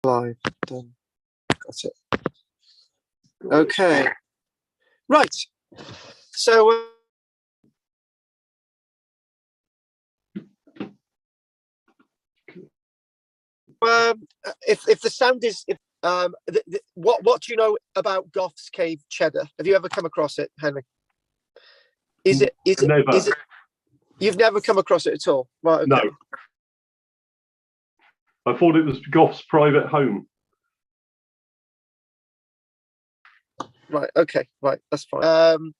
Live, done. Got it. Okay. Right. So if the sound is what do you know about Gough's cave cheddar? Have you ever come across it, Henry? Is it you've never come across it at all? Right, okay. No. I thought it was Gough's private home. Right, okay, right, that's fine.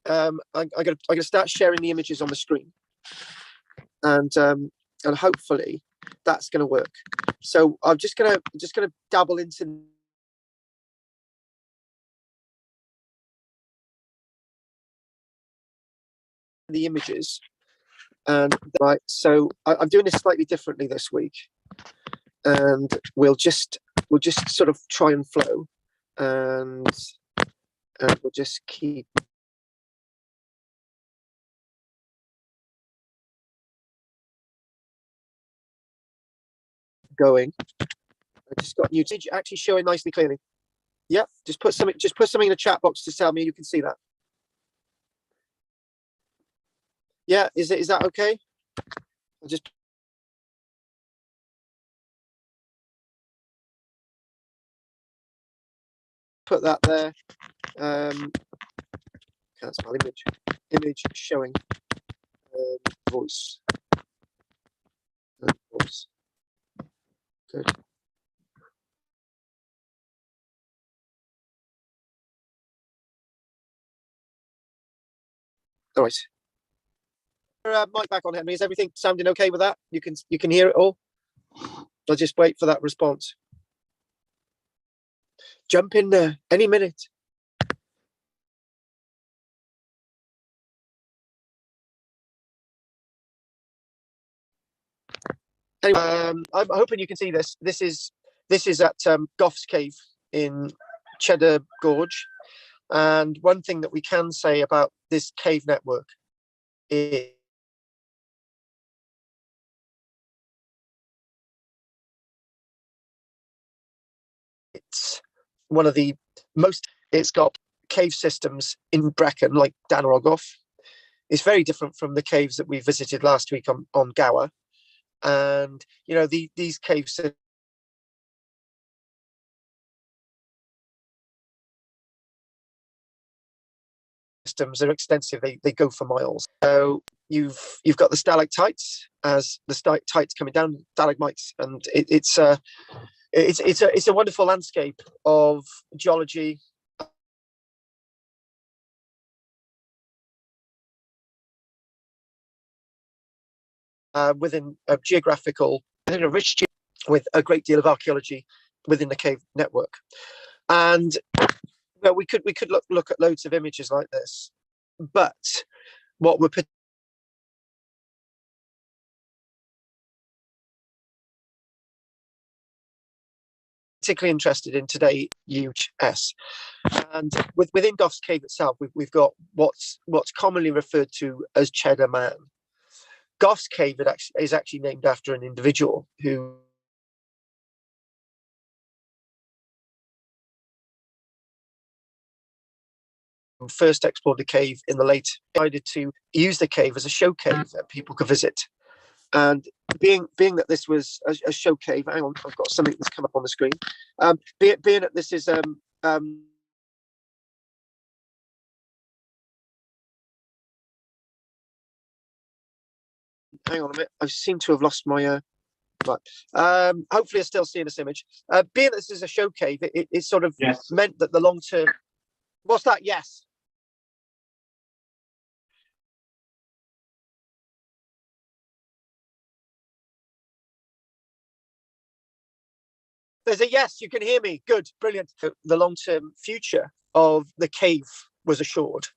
I'm gonna start sharing the images on the screen, and hopefully that's gonna work. So I'm just gonna dabble into the images, and right. So I'm doing this slightly differently this week, and we'll just sort of try and flow, and we'll just keep going. I just got new image actually showing nicely clearly. Yeah, just put something in the chat box to tell me you can see that. Yeah, is that okay? I'll just put that there. Can't spell image showing voice. Voice. Good. All right. Mic back on, Henry. Is everything sounding okay with that? You can hear it all. I'll just wait for that response. Jump in there any minute. Anyway, I'm hoping you can see this. This is at Gough's cave in Cheddar Gorge, and one thing that we can say about this cave network is it's one of the most. It's got cave systems in Brecon, like Dan or Gough. It's very different from the caves that we visited last week on Gough. And you know these cave systems are extensive. They go for miles. So you've got the stalactites as the stalactites coming down, stalagmites, and it's a wonderful landscape of geology. Within a rich with a great deal of archaeology within the cave network, and we could look at loads of images like this, but what we're particularly interested in today, UHS, and within Gough's cave itself, we've got what's commonly referred to as Cheddar Man. Gough's cave is actually named after an individual who first explored the cave in the late, decided to use the cave as a show cave that people could visit. And being that this was a show cave, hang on, I've got something that's come up on the screen. Being that this is hang on a minute, I seem to have lost my right. Hopefully I still see this image. Being that this is a show cave, it sort of meant that the long term. What's that? Yes. There's a yes, you can hear me. Good, brilliant. The long-term future of the cave was assured.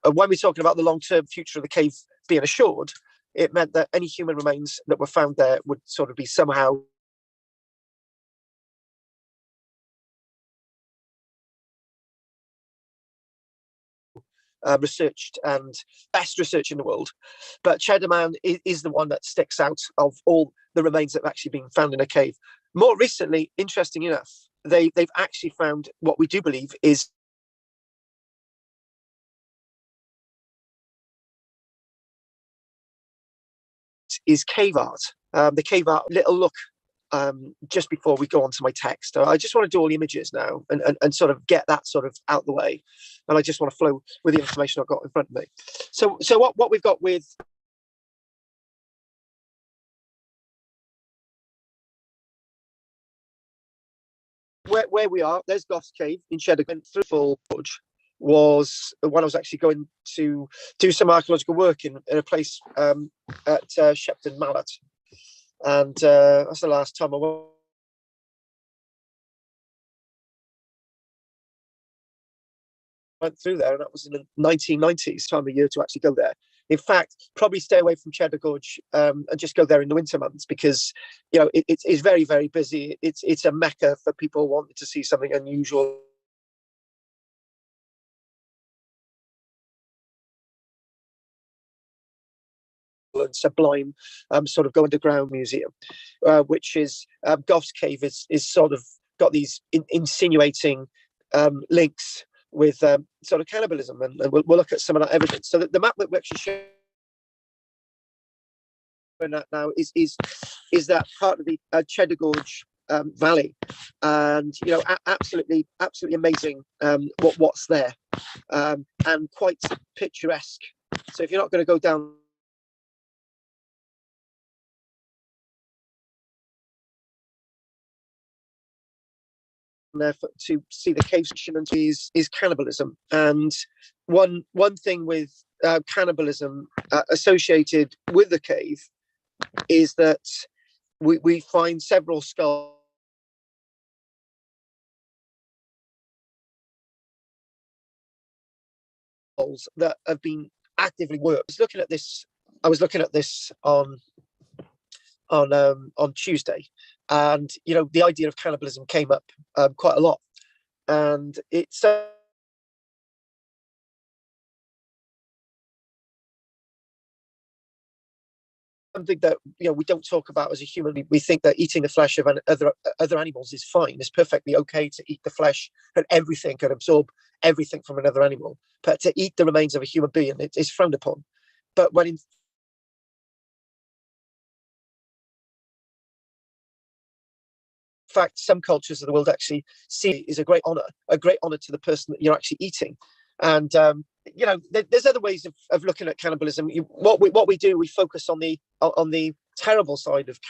When we're talking about the long-term future of the cave being assured, it meant that any human remains that were found there would sort of be somehow researched, and best research in the world. But Cheddar Man is the one that sticks out of all the remains that have actually been found in a cave. More recently, interesting enough, they've actually found what we do believe is cave art. The cave art, little look just before we go on to my text. I just want to do all the images now and sort of get that sort of out the way. And I just want to flow with the information I've got in front of me. So what we've got with where we are, there's Gough's cave in Cheddar. Went through full was when I was actually going to do some archaeological work in a place at Shepton Mallet. And that's the last time I went through there, and that was in the 1990s time of year to actually go there. In fact, probably stay away from Cheddar Gorge and just go there in the winter months, because it's very, very busy. It's a mecca for people wanting to see something unusual and sublime, sort of go underground museum, which is Gough's cave is sort of got these insinuating links with sort of cannibalism, and we'll look at some of that evidence. So the map that we're actually showing that now is that part of the Cheddar Gorge valley, and absolutely amazing what's there, and quite picturesque. So if you're not going to go down there to see the cave section, is cannibalism. And one thing with cannibalism associated with the cave is that we find several skulls that have been actively worked. I was looking at this on Tuesday, and the idea of cannibalism came up quite a lot, and it's something that we don't talk about as a human. We think that eating the flesh of other animals is fine. It's perfectly okay to eat the flesh and everything, and absorb everything from another animal. But to eat the remains of a human being, it's frowned upon. But when in fact, some cultures of the world actually see it as a great honor to the person that you're actually eating. And there's other ways of looking at cannibalism. What we do, we focus on the terrible side of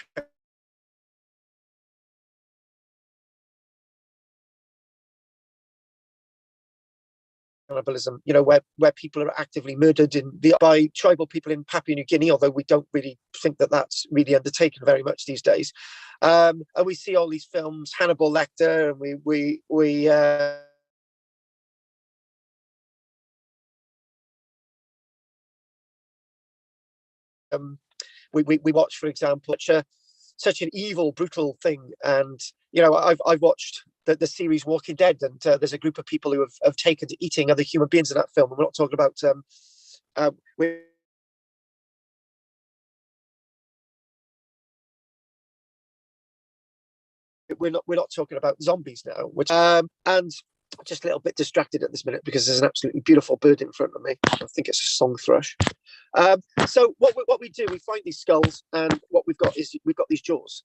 cannibalism, where people are actively murdered by tribal people in Papua New Guinea, although we don't really think that that's really undertaken very much these days. And we see all these films, Hannibal Lecter, and we watch, for example, such an evil, brutal thing. And I've watched the series Walking Dead, and there's a group of people who have taken to eating other human beings in that film. And we're not talking about we're not talking about zombies now, which and just a little bit distracted at this minute because there's an absolutely beautiful bird in front of me. I think it's a song thrush. So what we do, we find these skulls, and what we've got these jaws.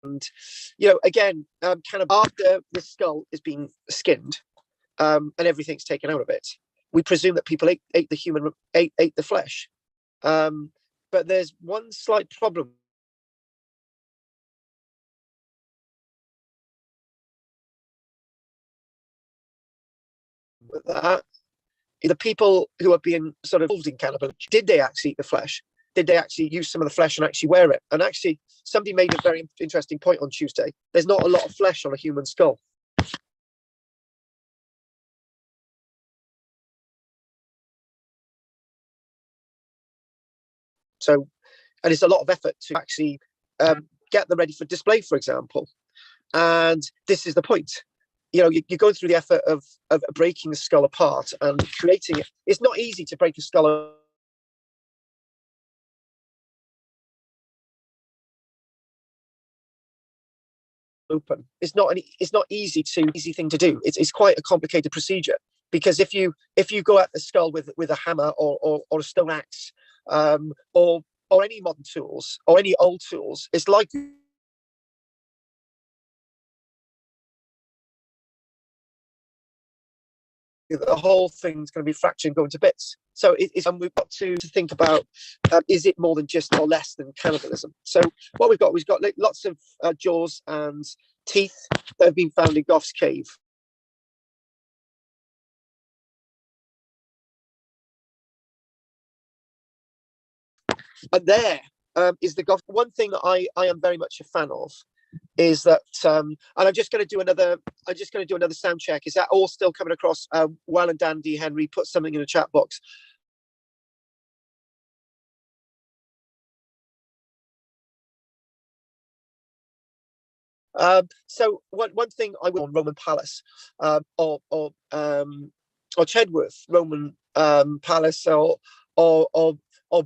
And again, kind of after the skull is being skinned, and everything's taken out of it, we presume that people ate the flesh. But there's one slight problem with that. The people who are being sort of involved in cannibalism, did they actually eat the flesh? Did they actually use some of the flesh and actually wear it? And actually, somebody made a very interesting point on Tuesday. There's not a lot of flesh on a human skull. So, and it's a lot of effort to actually get them ready for display, for example. And this is the point. You're going through the effort of breaking the skull apart and creating it. It's not easy to break a skull open. It's not easy thing to do. It's quite a complicated procedure, because if you go at the skull with a hammer or a stone axe, or any modern tools or any old tools, it's like the whole thing's going to be fractured and go into bits. So we've got to think about, is it more than just or less than cannibalism? So what we've got lots of jaws and teeth that have been found in Gough's cave. And there is the Gough. One thing that I am very much a fan of is that, and I'm just going to do another sound check. Is that all still coming across well and dandy? Henry, put something in the chat box. So one thing I will on Roman Palace, or Chedworth Roman Palace, or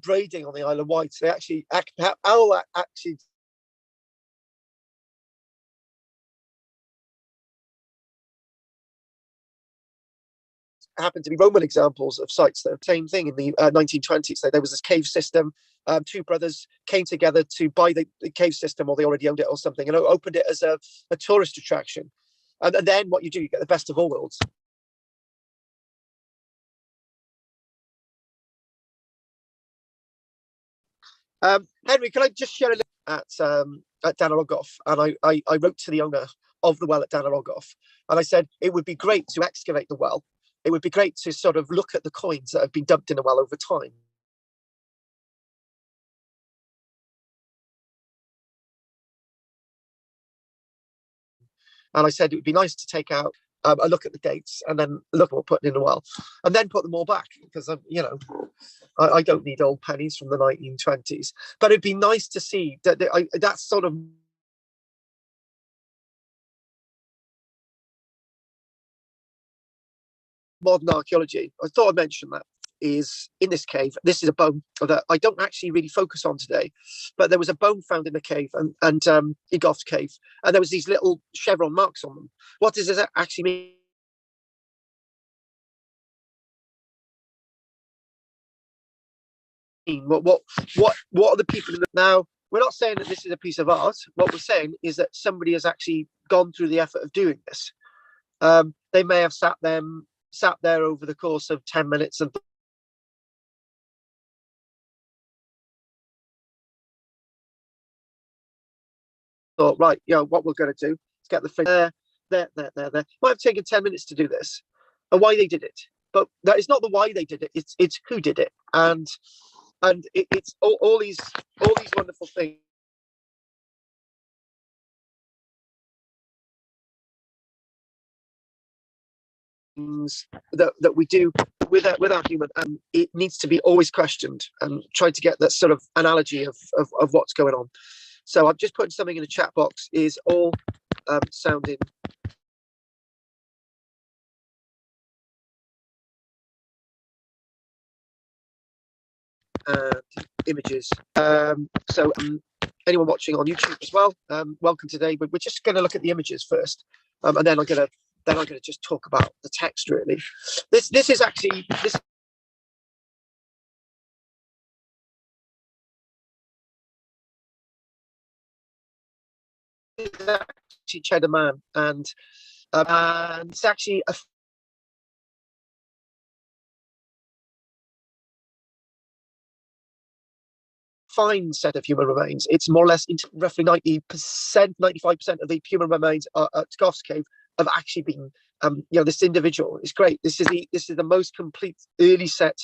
braiding on the Isle of Wight. They actually actually happened to be Roman examples of sites that are the same thing in the 1920s. So there was this cave system. Two brothers came together to buy the cave system, or they already owned it or something, and opened it as a tourist attraction. And then what you do, you get the best of all worlds. Henry, can I just share a look at Gough? And I wrote to the owner of the well at Gough, and I said it would be great to excavate the well. It would be great to sort of look at the coins that have been dumped in the well over time. And I said it would be nice to take out a look at the dates and then look at what putting in the well, and then put them all back, because I don't need old pennies from the 1920s. But it'd be nice to see that sort of modern archaeology. I thought I'd mention that is in this cave. This is a bone that I don't actually really focus on today, but there was a bone found in the cave and in Gough's cave, and there was these little chevron marks on them. What does this actually mean? What are the people in the, now? We're not saying that this is a piece of art. What we're saying is that somebody has actually gone through the effort of doing this. They may have sat there over the course of 10 minutes and thought, right, what we're going to do is get the thing there. Might have taken 10 minutes to do this, and why they did it. But that is not the why they did it. It's who did it, and it's all these wonderful things that we do with our human, and it needs to be always questioned and try to get that sort of analogy of what's going on. So I've just put something in the chat box. Is all sounding and images. So anyone watching on YouTube as well, welcome today. We're just going to look at the images first, and then I'm going to just talk about the text. Really, this is actually this. Is actually Cheddar Man, and it's actually a fine set of human remains. It's more or less roughly 90%, 95% of the human remains at Gough's cave have actually been, this individual is great. This is the most complete early set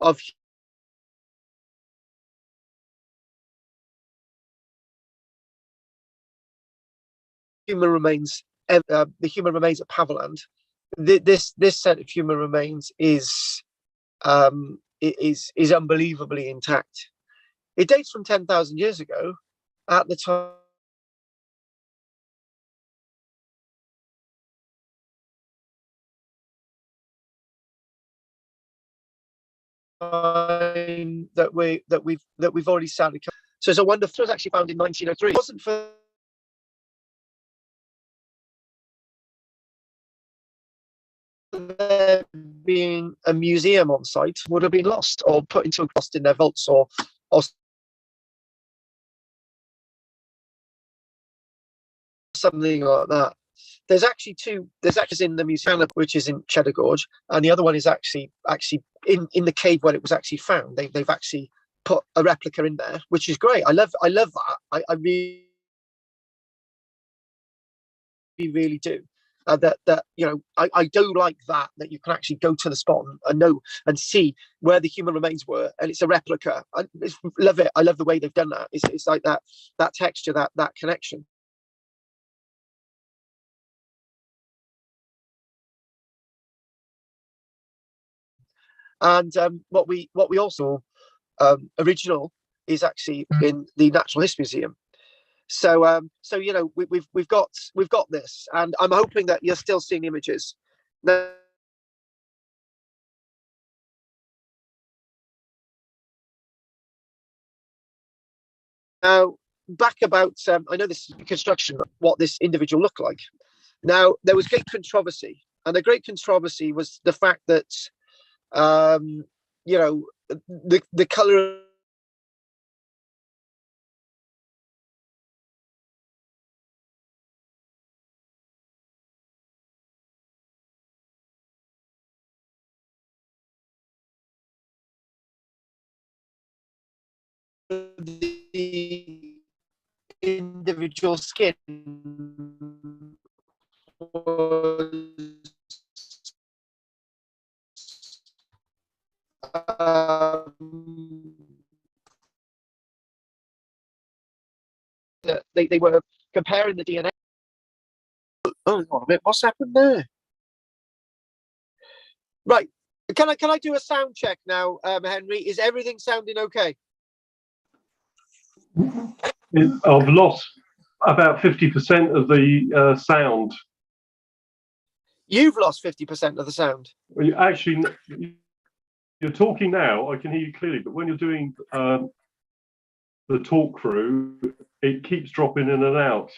of human remains. The human remains at Paviland. This set of human remains is unbelievably intact. It dates from 10,000 years ago. At the time that we've already started. So it's a wonderful. It was actually found in 1903. It wasn't for there being a museum on site would have been lost or put into a lost in their vaults or something like that. There's actually two. There's actually in the museum, which is in Cheddar Gorge, and the other one is actually in the cave where it was actually found. They've actually put a replica in there, which is great. I love that. I really do. That you know, I do like that you can actually go to the spot and know and see where the human remains were, and it's a replica. I love it. I love the way they've done that. It's like that texture, that connection. And what we also original is actually in the Natural History Museum. So you know, we've got this, and I'm hoping that you're still seeing images now. Now, back about I know this is construction, what this individual looked like. Now, there was great controversy, and the great controversy was the fact that you know, the color the individual skin was they were comparing the DNA. Oh, hold on a minute, what's happened there? Right, can I do a sound check now, Henry? Is everything sounding okay? I've lost about 50% of the sound. You've lost 50% of the sound. Well, you're talking now. I can hear you clearly, but when you're doing the talk through, it keeps dropping in and out.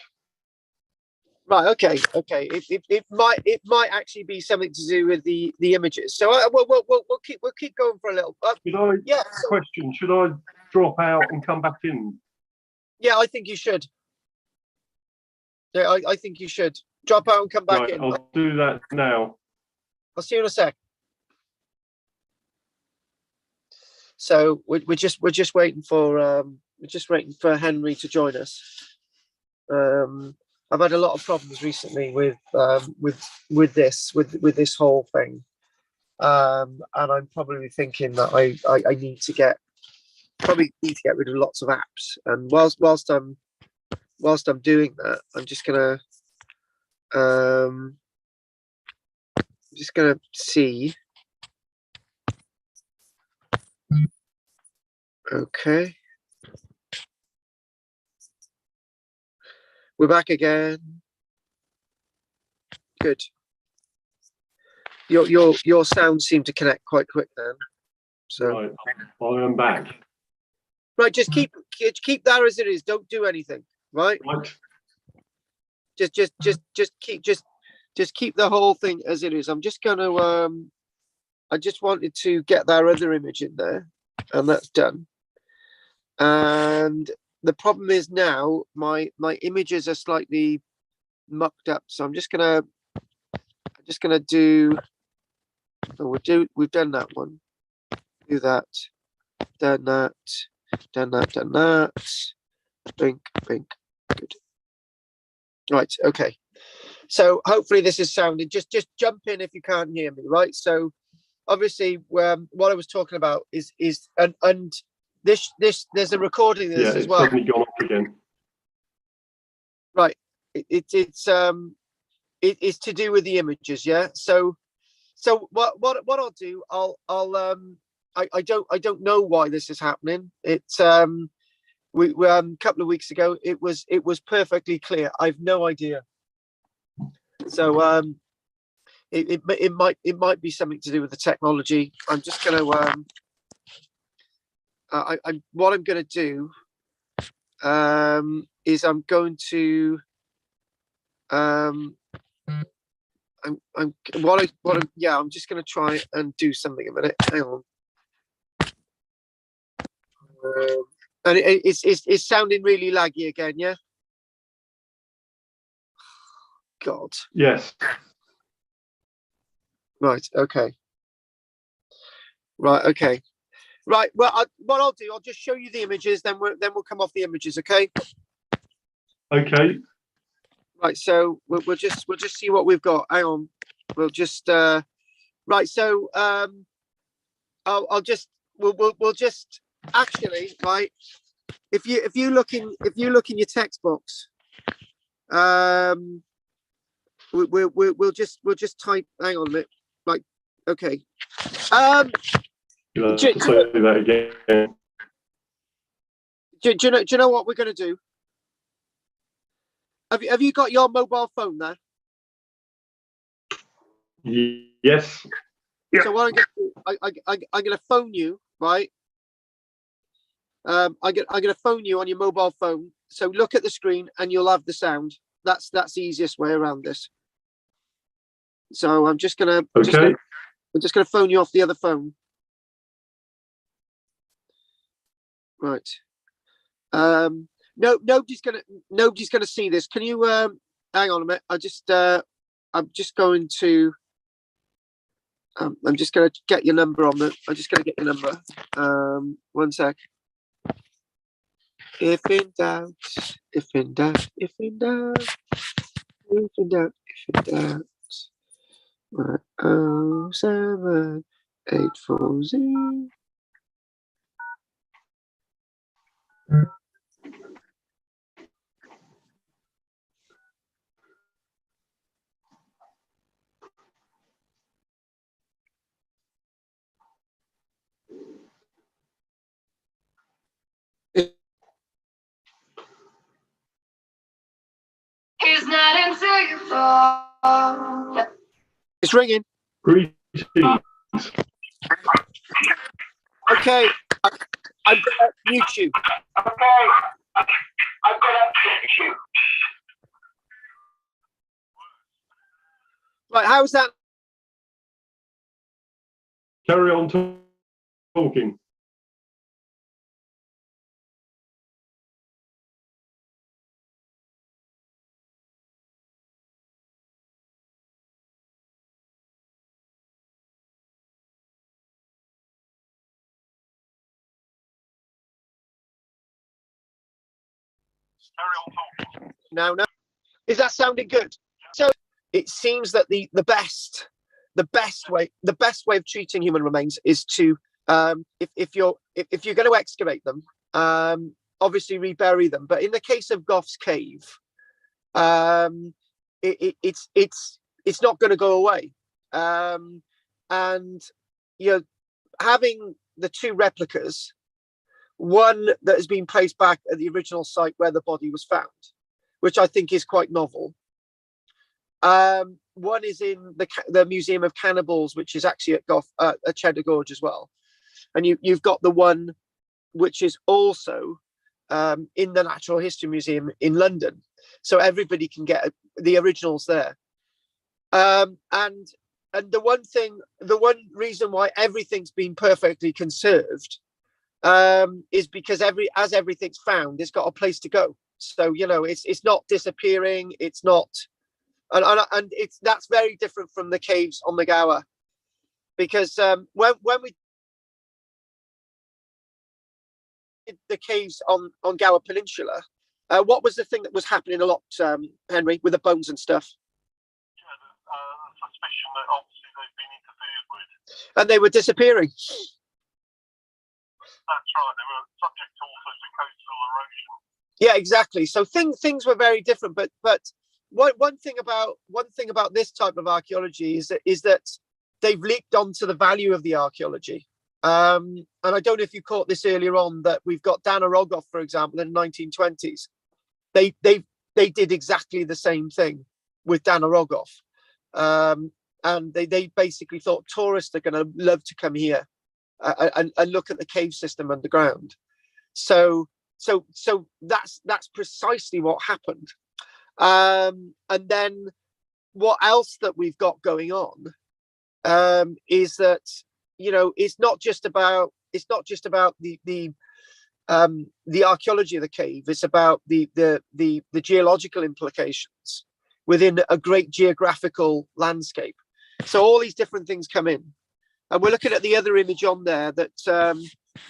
Right. Okay. It might actually be something to do with the images. So we'll keep going for a little. Yeah. Question: should I drop out and come back in? Yeah, I think you should. Yeah, I think you should drop out and come back in. I'll do that now. I'll see you in a sec. So we're just waiting for Henry to join us. I've had a lot of problems recently with this whole thing, and I'm probably thinking that I need to get rid of lots of apps. And whilst I'm doing that, I'm just gonna see. Okay, we're back again. Good. Your sound seemed to connect quite quick then. So right, I am back. Right, just keep that as it is. Don't do anything. Right. Just keep the whole thing as it is. I'm just gonna I just wanted to get that other image in there, and that's done. And the problem is now my images are slightly mucked up, so I'm just gonna do. Oh, we've done that one. Do that. Done that. Blink. Good. Right. Okay. So hopefully this is sounding. Just jump in if you can't hear me. Right. So obviously, what I was talking about is and this there's a recording of this as well. Yeah, it's suddenly gone off again. Right. It's to do with the images. Yeah. So what I'll do, I don't know why this is happening. It's we a couple of weeks ago it was perfectly clear. I've no idea. So it might be something to do with the technology. I'm just going to what I'm going to do is I'm going to yeah, I'm just going to try and do something a minute. Hang on. And it's sounding really laggy again, yeah? God. Yes. Right, okay. Right, okay. Right, well, what I'll do, I'll just show you the images, then we'll come off the images, okay? Okay. Right, so we'll just see what we've got. Hang on. We'll just right, so we'll just actually, right, if you look in your text box, we'll just type, hang on a minute, right, okay. You'll have to say that again. Do you know what we're going to do? Have you got your mobile phone there? Yes. Yeah. So what I'm going to do, I'm going to phone you, right? I'm going to phone you on your mobile phone. So look at the screen and you'll have the sound. That's the easiest way around this. So I'm just going to phone you off the other phone. Right. No, nobody's gonna see this. Can you hang on a minute? I'm just going to I'm just gonna get your number on the I'm just gonna get your number. One sec. If in doubt, if in doubt, if in doubt, if in doubt, if in doubt. Right. 07840. It's not until you fall. It's ringing. Greetings. Okay. I'm gonna mute you. Okay, I'm gonna fix you. Right, how's that? Carry on talking. No. Is that sounding good? So it seems that the best way of treating human remains is to if you're going to excavate them, obviously rebury them. But in the case of Gough's cave, it's not going to go away. And having the two replicas, one that has been placed back at the original site where the body was found, which I think is quite novel. One is in the Museum of Cannibals, which is actually at Gough, at Cheddar Gorge as well. And you've got the one which is also in the Natural History Museum in London. So everybody can get the originals there. And the one reason why everything's been perfectly conserved is because as everything's found, it's got a place to go. So it's not disappearing. It's not, and that's very different from the caves on the Gough, because when we did the caves on Gough Peninsula, what was the thing that was happening a lot, Henry, with the bones and stuff? Yeah, the suspicion that obviously they've been interfered with. And they were disappearing. That's right. They were subject also to coastal erosion. Yeah, exactly. So things were very different. But one thing about this type of archaeology is that they've leaked onto the value of the archaeology. And I don't know if you caught this earlier on, that we've got Dana Rogoff, for example, in the 1920s. They did exactly the same thing with Dana Rogoff. And they basically thought tourists are going to love to come here and look at the cave system underground. So that's precisely what happened. And then what else that we've got going on is that, you know, it's not just about the archaeology of the cave. It's about the geological implications within a great geographical landscape. So all these different things come in, and we're looking at the other image on there. That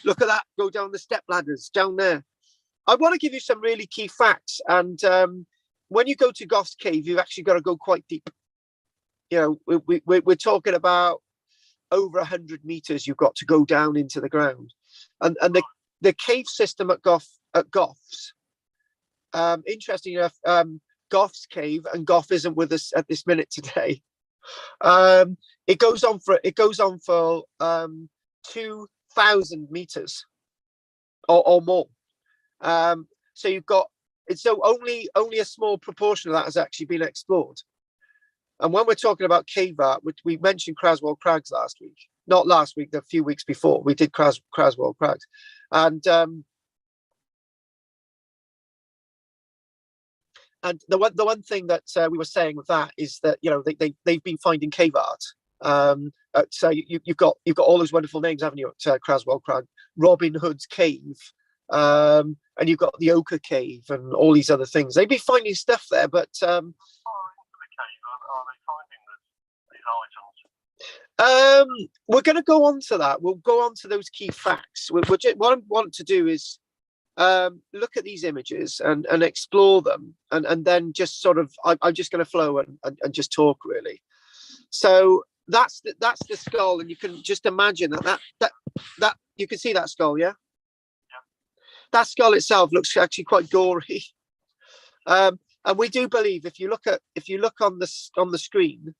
look at that, go down the step ladders down there. I want to give you some really key facts, and when you go to Gough's cave, you've actually got to go quite deep. You know, we're talking about over 100 meters you've got to go down into the ground, and the cave system at Gough's, interesting enough, Gough's cave, and Gough isn't with us at this minute today. It goes on for 2,000 meters or more. So you've got only a small proportion of that has actually been explored. And when we're talking about cave art, we mentioned Craswell Crags last week, not last week, a few weeks before we did Craswell Crags, and the one thing that we were saying with that is that, you know, they've been finding cave art. So you've got all those wonderful names, haven't you, at Craswell Crag, Robin Hood's Cave, and you've got the Ochre Cave and all these other things. They've been finding stuff there, but we're going to go on to that. We'll go on to those key facts. What I want to do is look at these images and explore them, and then just sort of I'm just going to flow and just talk, really. So that's the skull, and you can just imagine that you can see that skull, yeah. That skull itself looks actually quite gory, and we do believe, if you look on the screen,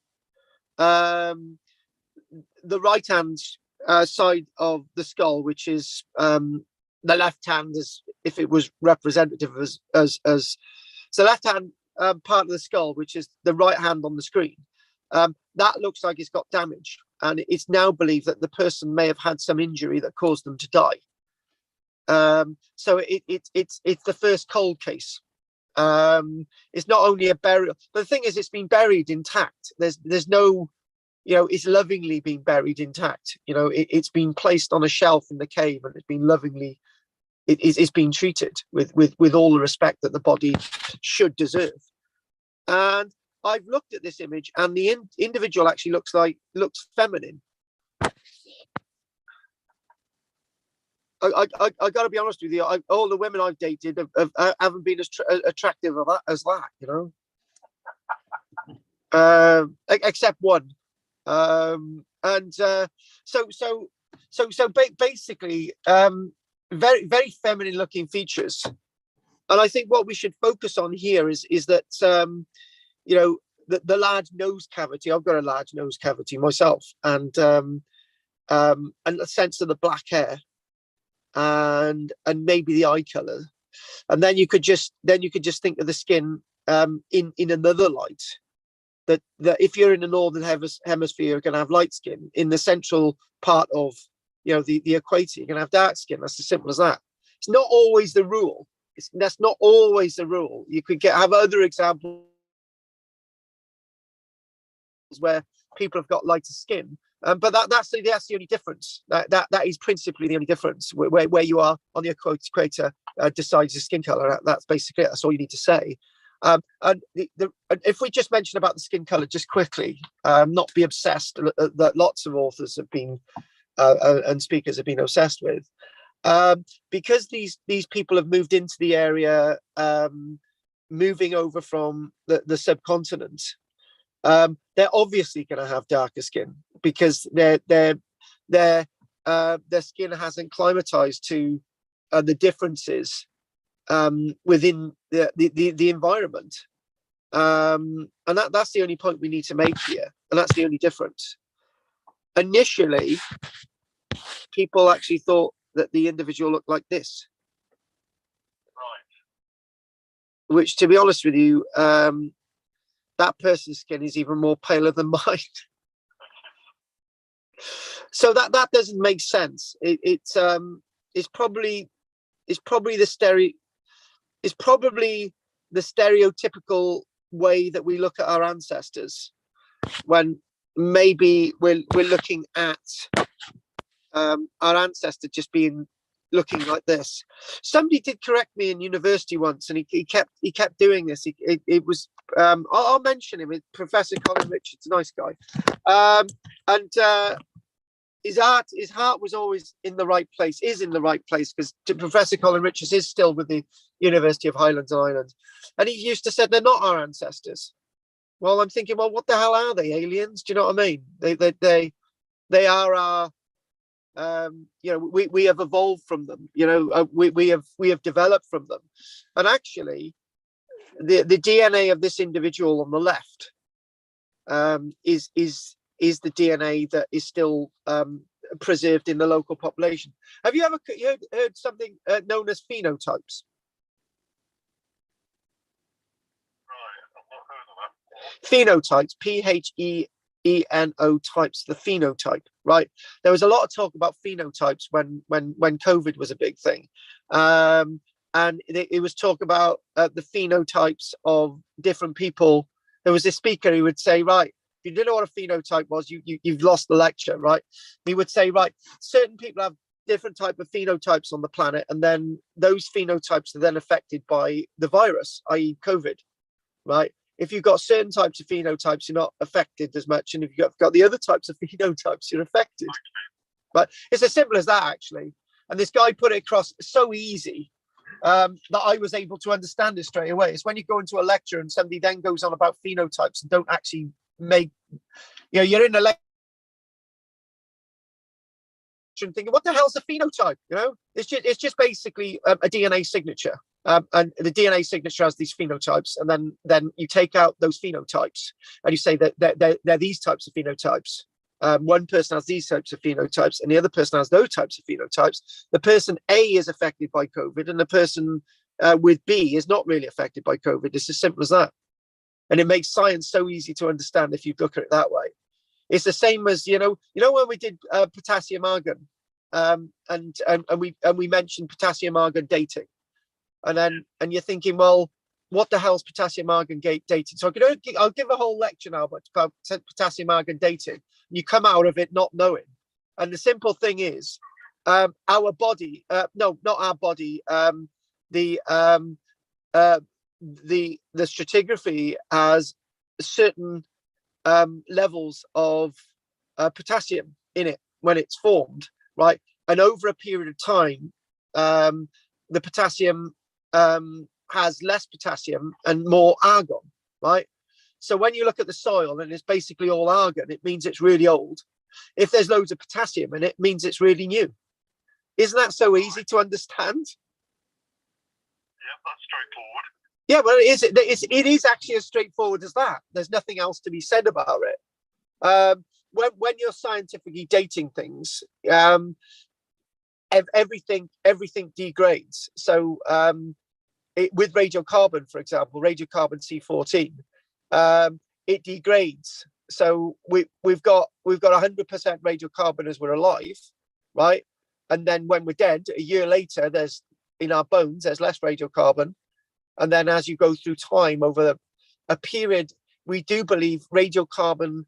the right hand side of the skull, which is the left hand, as if it was representative as so left hand part of the skull, which is the right hand on the screen, that looks like it's got damage, and it's now believed that the person may have had some injury that caused them to die. So it's the first cold case. It's not only a burial, but the thing is, it's been buried intact. There's no, you know, it's lovingly been buried intact. You know, it's been placed on a shelf in the cave, and it's been lovingly, it's been treated with all the respect that the body should deserve. And I've looked at this image, and the individual actually looks feminine. I got to be honest with you. All the women I've dated haven't been as attractive as that, you know, except one. So basically, very, very feminine looking features. And I think what we should focus on here is that, you know, the large nose cavity. I've got a large nose cavity myself, and a sense of the black hair, and maybe the eye color. And then you could just think of the skin in another light. That if you're in the northern hemisphere, you're going to have light skin. In the central part of, you know, the equator, you're going to have dark skin. That's as simple as that. It's not always the rule. That's not always the rule. You could have other examples where people have got lighter skin, but that's the only difference. That is principally the only difference. Where you are on the equator decides your skin color. That's basically it. That's all you need to say. And if we just mention about the skin color just quickly, not be obsessed, that lots of authors have been and speakers have been obsessed with, because these people have moved into the area, moving over from the subcontinent. They're obviously going to have darker skin, because their skin hasn't climatized to the differences within the environment, and that's the only point we need to make here, and that's the only difference. Initially, people actually thought that the individual looked like this, right? Which, to be honest with you, that person's skin is even more paler than mine. So that doesn't make sense. It's probably the stereotypical way that we look at our ancestors, when maybe we're looking at our ancestor just being looking like this. Somebody did correct me in university once, and he kept doing this. It was I'll mention him. It's Professor Colin Richards, a nice guy, and his heart was always in the right place. Is in the right place, because Professor Colin Richards is still with the University of Highlands and Islands, and he used to say they're not our ancestors. Well, I'm thinking, well, what the hell are they? Aliens? Do you know what I mean? They are our. You know, we have evolved from them. You know, we have developed from them, and actually, the DNA of this individual on the left is the DNA that is still preserved in the local population. Have you ever heard something known as phenotypes? Phenotypes, PHENO types, the phenotype, right? There was a lot of talk about phenotypes when COVID was a big thing, and it was talk about the phenotypes of different people. There was a speaker who would say, right, if you didn't know what a phenotype was, you've lost the lecture, right? He would say, right, certain people have different type of phenotypes on the planet, and then those phenotypes are then affected by the virus, i.e. COVID, right? If you've got certain types of phenotypes, you're not affected as much. And if you've got the other types of phenotypes, you're affected. But it's as simple as that, actually. And this guy put it across so easy that I was able to understand it straight away. It's when you go into a lecture and somebody then goes on about phenotypes and don't actually make, you know, you're in a lecture and thinking, what the hell's a phenotype? You know, it's just basically a DNA signature. And the DNA signature has these phenotypes, and then you take out those phenotypes and you say that they're these types of phenotypes. One person has these types of phenotypes and the other person has those types of phenotypes. The person A is affected by COVID, and the person with B is not really affected by COVID. It's as simple as that. And it makes science so easy to understand if you look at it that way. It's the same as, you know when we did potassium argan, and we mentioned potassium argan dating. And you're thinking, well, what the hell's potassium argan dating? So I'll give a whole lecture now about potassium argan dating. You come out of it not knowing. And the simple thing is, our body, no, not our body, the stratigraphy has certain levels of potassium in it when it's formed, right? And over a period of time, the potassium has less potassium and more argon, right? So when you look at the soil and it's basically all argon, it means it's really old. If there's loads of potassium in it, it means it's really new. Isn't that so easy to understand? Yeah, that's straightforward. Yeah, well, it is actually as straightforward as that. There's nothing else to be said about it. When you're scientifically dating things, everything degrades. So with radiocarbon, for example, radiocarbon C14, it degrades. So we've got 100% radiocarbon as we're alive, right? And then when we're dead, a year later, there's in our bones there's less radiocarbon. And then as you go through time over a period, we do believe radiocarbon.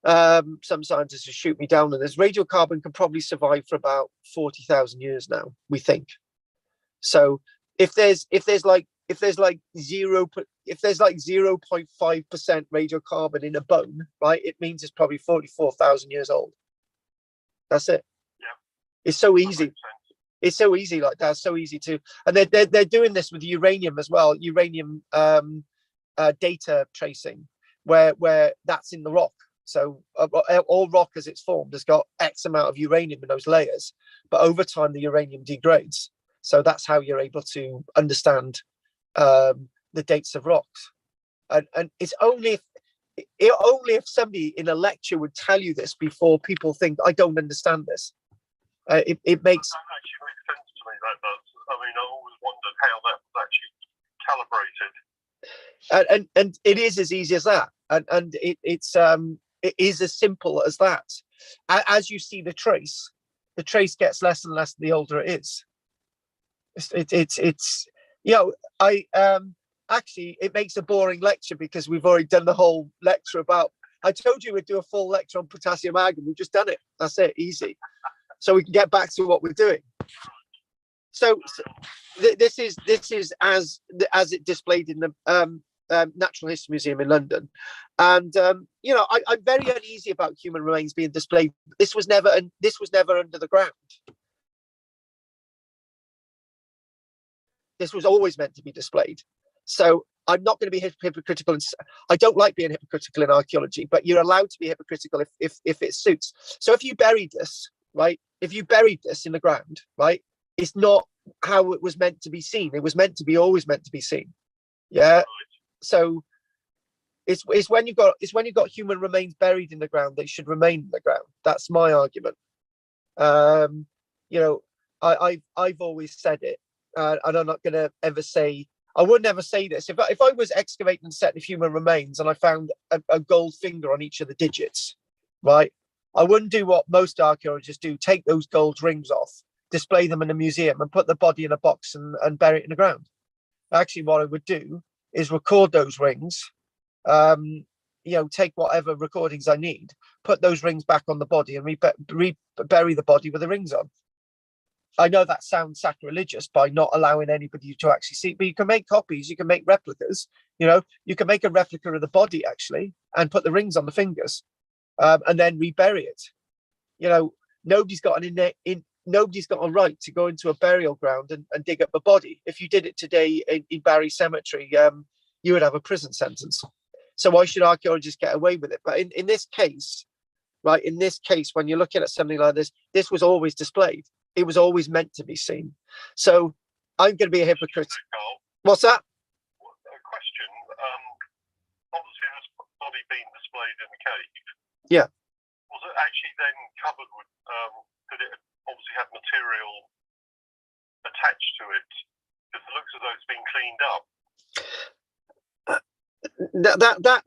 Some scientists will shoot me down on this. Radiocarbon can probably survive for about 40,000 years now, we think. So if there's like 0.5% radiocarbon in a bone, right, it means it's probably 44,000 years old. That's it. Yeah. It's so easy. It's so easy like that. So easy to, and they're doing this with uranium as well. Uranium data tracing, where that's in the rock. So all rock as it's formed has got X amount of uranium in those layers, but over time the uranium degrades. So that's how you're able to understand the dates of rocks. And it's only if somebody in a lecture would tell you this before people think, I don't understand this. It makes. That actually makes sense to me. That does. I mean, I always wondered how that was actually calibrated. And it is as easy as that. And it is as simple as that. As you see the trace gets less and less the older it is. It's you know, actually, it makes a boring lecture because we've already done the whole lecture about. I told you we'd do a full lecture on potassium argan. We've just done it. That's it, easy. So we can get back to what we're doing. So this is as it displayed in the Natural History Museum in London, and you know, I'm very uneasy about human remains being displayed. This was never under the ground. This was always meant to be displayed. So I'm not going to be hypocritical. I don't like being hypocritical in archaeology, but you're allowed to be hypocritical if it suits. So if you buried this, right? If you buried this in the ground, right? It's not how it was meant to be seen. It was meant to be always meant to be seen. Yeah. So it's when you've got human remains buried in the ground, they should remain in the ground. That's my argument. You know, I've always said it, and I'm not going to ever say. I would never say this. If I was excavating a set of human remains and I found a gold finger on each of the digits, right? I wouldn't do what most archaeologists do: take those gold rings off, display them in a museum, and put the body in a box and bury it in the ground. Actually, what I would do is record those rings. You know, take whatever recordings I need, put those rings back on the body, and bury the body with the rings on. I know that sounds sacrilegious by not allowing anybody to actually see, but you can make copies, you can make replicas. You know, you can make a replica of the body actually and put the rings on the fingers, and then rebury it. You know, nobody's got nobody's got a right to go into a burial ground and dig up a body. If you did it today in Barry Cemetery, you would have a prison sentence. So why should archaeologists get away with it? But in this case, right, in this case, when you're looking at something like this was always displayed. It was always meant to be seen. So I'm going to be a hypocrite. What's that? A question. Obviously, this body being displayed in the cave. Yeah. Was it actually then covered with? Did it obviously have material attached to it? Because it looks as though it's been cleaned up.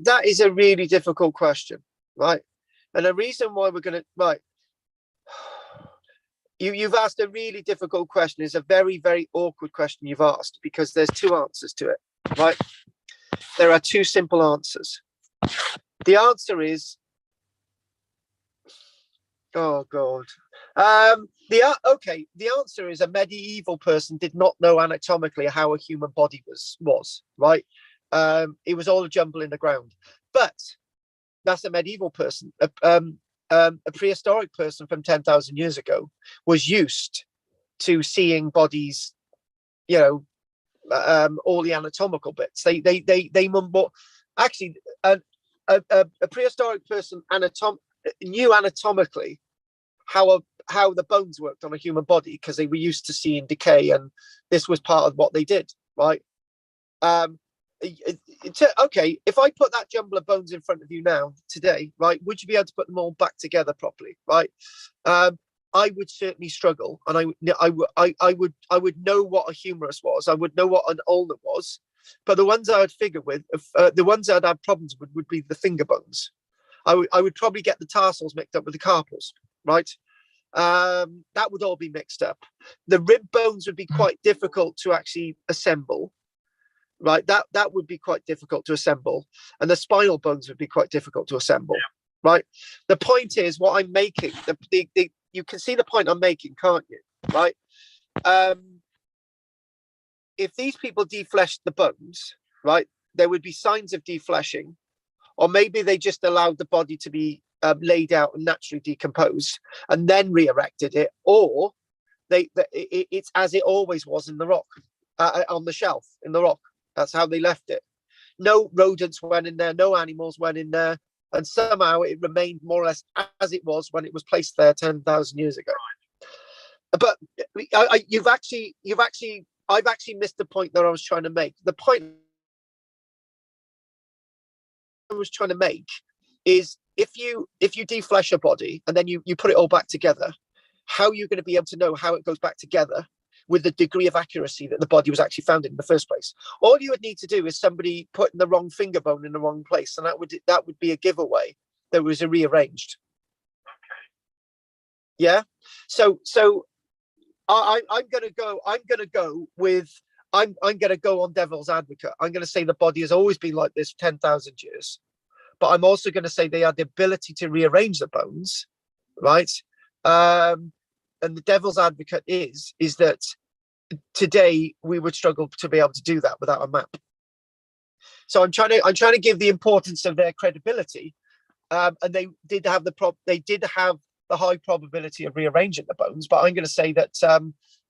That is a really difficult question, right? And the reason why we're going to You've asked a really difficult question. It's a very, very awkward question you've asked because there's two answers to it, right? There are two simple answers. The answer is, oh God. The answer is a medieval person did not know anatomically how a human body was, right? It was all a jumble in the ground. But that's a medieval person. A prehistoric person from 10,000 years ago was used to seeing bodies, you know, all the anatomical bits. They actually a prehistoric person knew anatomically how the bones worked on a human body because they were used to seeing decay, and this was part of what they did, right? Okay, if I put that jumble of bones in front of you now today, right, would you be able to put them all back together properly, right? I would certainly struggle, and I would know what a humerus was, I would know what an ulna was, but the ones I would figure with, the ones I'd have problems with would be the finger bones. I would probably get the tarsals mixed up with the carpals, right? That would all be mixed up. The rib bones would be quite difficult to actually assemble. Right, that would be quite difficult to assemble, and the spinal bones would be quite difficult to assemble. Yeah. Right. The point is, what I'm making, you can see the point I'm making, can't you? Right. If these people defleshed the bones, right, there would be signs of defleshing, or maybe they just allowed the body to be laid out and naturally decomposed, and then re-erected it, or it's as it always was in the rock, on the shelf in the rock. That's how they left it. No rodents went in there, no animals went in there, and somehow it remained more or less as it was when it was placed there 10,000 years ago. But I've actually missed the point that I was trying to make. The point I was trying to make is if you deflesh a body and then you put it all back together, how are you going to be able to know how it goes back together with the degree of accuracy that the body was actually found in the first place? All you would need to do is somebody putting the wrong finger bone in the wrong place, and that would be a giveaway that was rearranged. Okay. Yeah. So I'm gonna go with I'm going to go on devil's advocate. I'm going to say the body has always been like this for 10,000 years, but I'm also going to say they had the ability to rearrange the bones, right? And the devil's advocate is that today we would struggle to be able to do that without a map. So I'm trying to give the importance of their credibility, and they did have the high probability of rearranging the bones, but I'm going to say that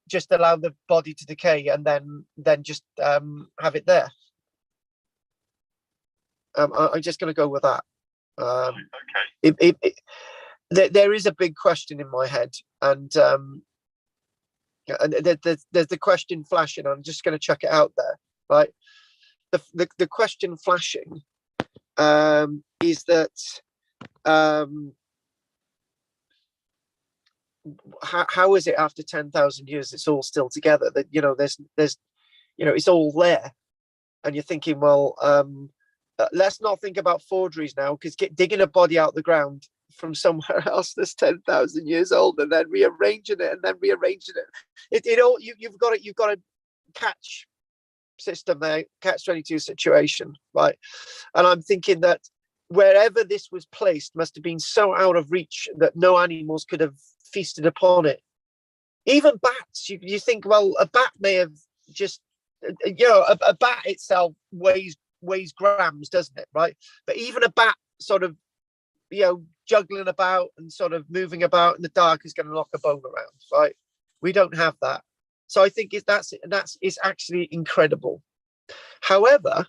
just allow the body to decay and then just have it there. I'm just going to go with that. Okay. There is a big question in my head, and there's the question flashing. I'm just going to chuck it out there, right? The question flashing is that how is it after 10,000 years it's all still together? That there's it's all there, and you're thinking, well, let's not think about forgeries now, because digging a body out the ground from somewhere else that's 10,000 years old and then rearranging it all, you've got a catch system there, catch 22 situation, right? And I'm thinking that wherever this was placed must have been so out of reach that no animals could have feasted upon it. Even bats, you think, well, a bat may have just, a bat itself weighs grams, doesn't it, right? But even a bat sort of, juggling about and sort of moving about in the dark is going to knock a bone around, right? We don't have that. So I think that's actually incredible. However,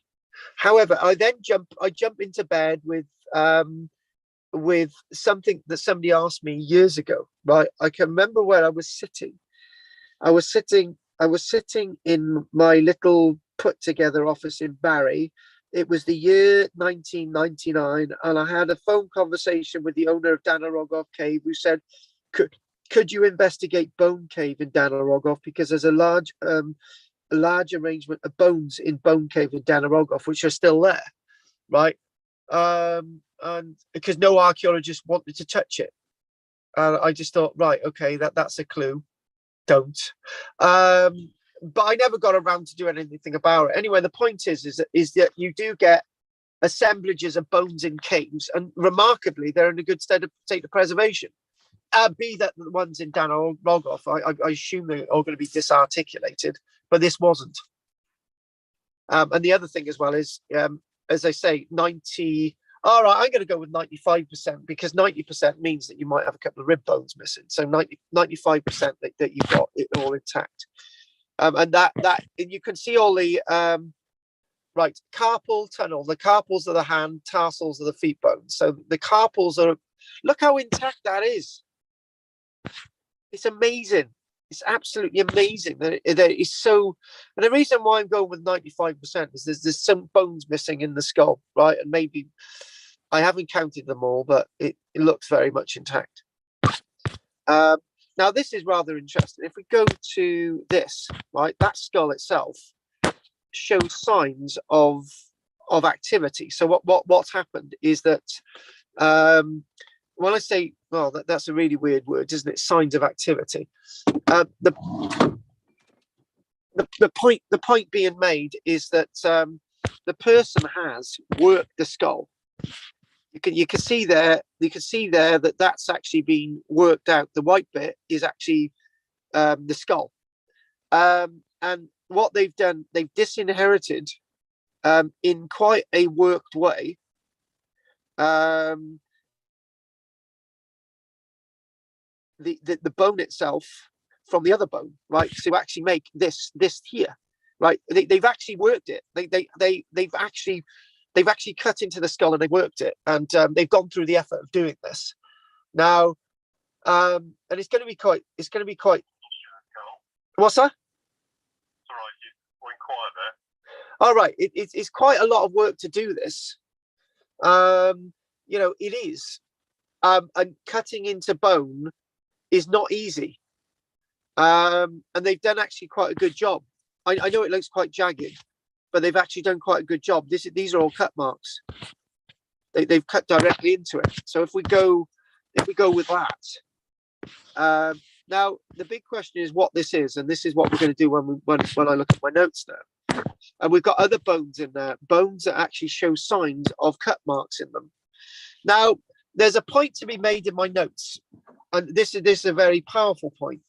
I jump into bed with something that somebody asked me years ago, right? I can remember where I was sitting. I was sitting in my little put together office in Barry. It was the year 1999, and I had a phone conversation with the owner of Danarogov Cave, who said, could you investigate Bone Cave in Danarogov, because there's a large arrangement of bones in Bone Cave in Danarogov which are still there, right? And because no archaeologist wanted to touch it, and I just thought, right, okay, that's a clue. Don't. But I never got around to doing anything about it. Anyway, the point is that you do get assemblages of bones in caves, and remarkably, they're in a good state of preservation. Be that the ones in Danarogov, I assume they're all going to be disarticulated, but this wasn't. And the other thing as well is, as I say, 90. All right, I'm going to go with 95%, because 90% means that you might have a couple of rib bones missing. So 95% that you've got it all intact. And that and you can see all the right, carpal tunnel. The carpals are the hand, tarsals are the feet bones. So the carpals are, look how intact that is. It's amazing. It's absolutely amazing that it is so. And the reason why I'm going with 95% is there's some bones missing in the skull, right? And maybe I haven't counted them all, but it looks very much intact. Now this is rather interesting. If we go to this, right, that skull itself shows signs of activity. So what's happened is that when I say, well, that's a really weird word, isn't it? Signs of activity. The point being made is that the person has worked the skull. You can see there that that's actually been worked out. The white bit is actually the skull, and what they've done, they've disinherited in quite a worked way. The bone itself from the other bone, right? To actually make this here, right? They've actually worked it. They've actually cut into the skull and they worked it, and they've gone through the effort of doing this. Now, and it's going to be quite. What's that? It's all right. You went quiet there. All right, it's quite a lot of work to do this. It is, and cutting into bone is not easy. And they've done actually quite a good job. I know it looks quite jagged, but they've actually done quite a good job. These are all cut marks. They've cut directly into it. So if we go with that, Now, the big question is what this is, and this is what we're going to do when I look at my notes now. And we've got other bones in there, bones that actually show signs of cut marks in them. Now, there's a point to be made in my notes, and this is a very powerful point,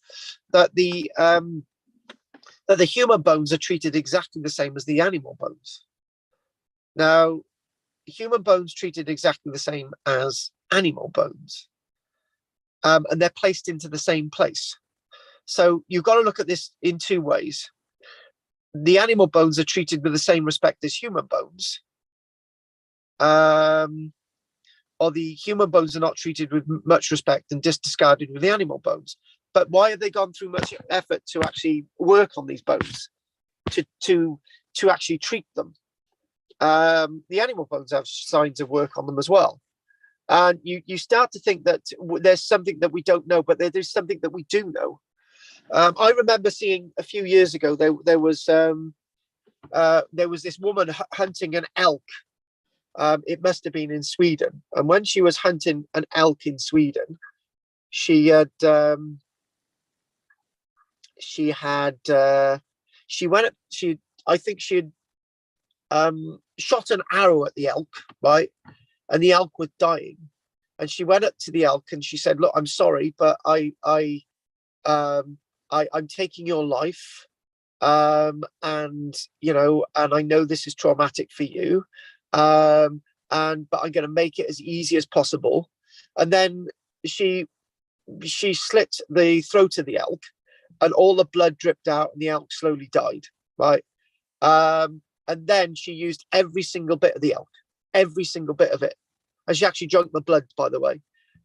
that the human bones are treated exactly the same as the animal bones. Now, human bones treated exactly the same as animal bones. And they're placed into the same place. So you've got to look at this in two ways. The animal bones are treated with the same respect as human bones. Or the human bones are not treated with much respect and discarded with the animal bones. But why have they gone through much effort to actually work on these bones, to actually treat them? The animal bones have signs of work on them as well. And you start to think that there's something that we don't know, but there's something that we do know. I remember seeing a few years ago, there was this woman hunting an elk. It must have been in Sweden. And when she was hunting an elk in Sweden, she had shot an arrow at the elk, right? And the elk was dying. And she went up to the elk and she said, "Look, I'm sorry, but I'm taking your life. And I know this is traumatic for you. But I'm going to make it as easy as possible." And then she slit the throat of the elk, and all the blood dripped out, and the elk slowly died, right? And then she used every single bit of the elk, every single bit of it. And she actually drank the blood, by the way.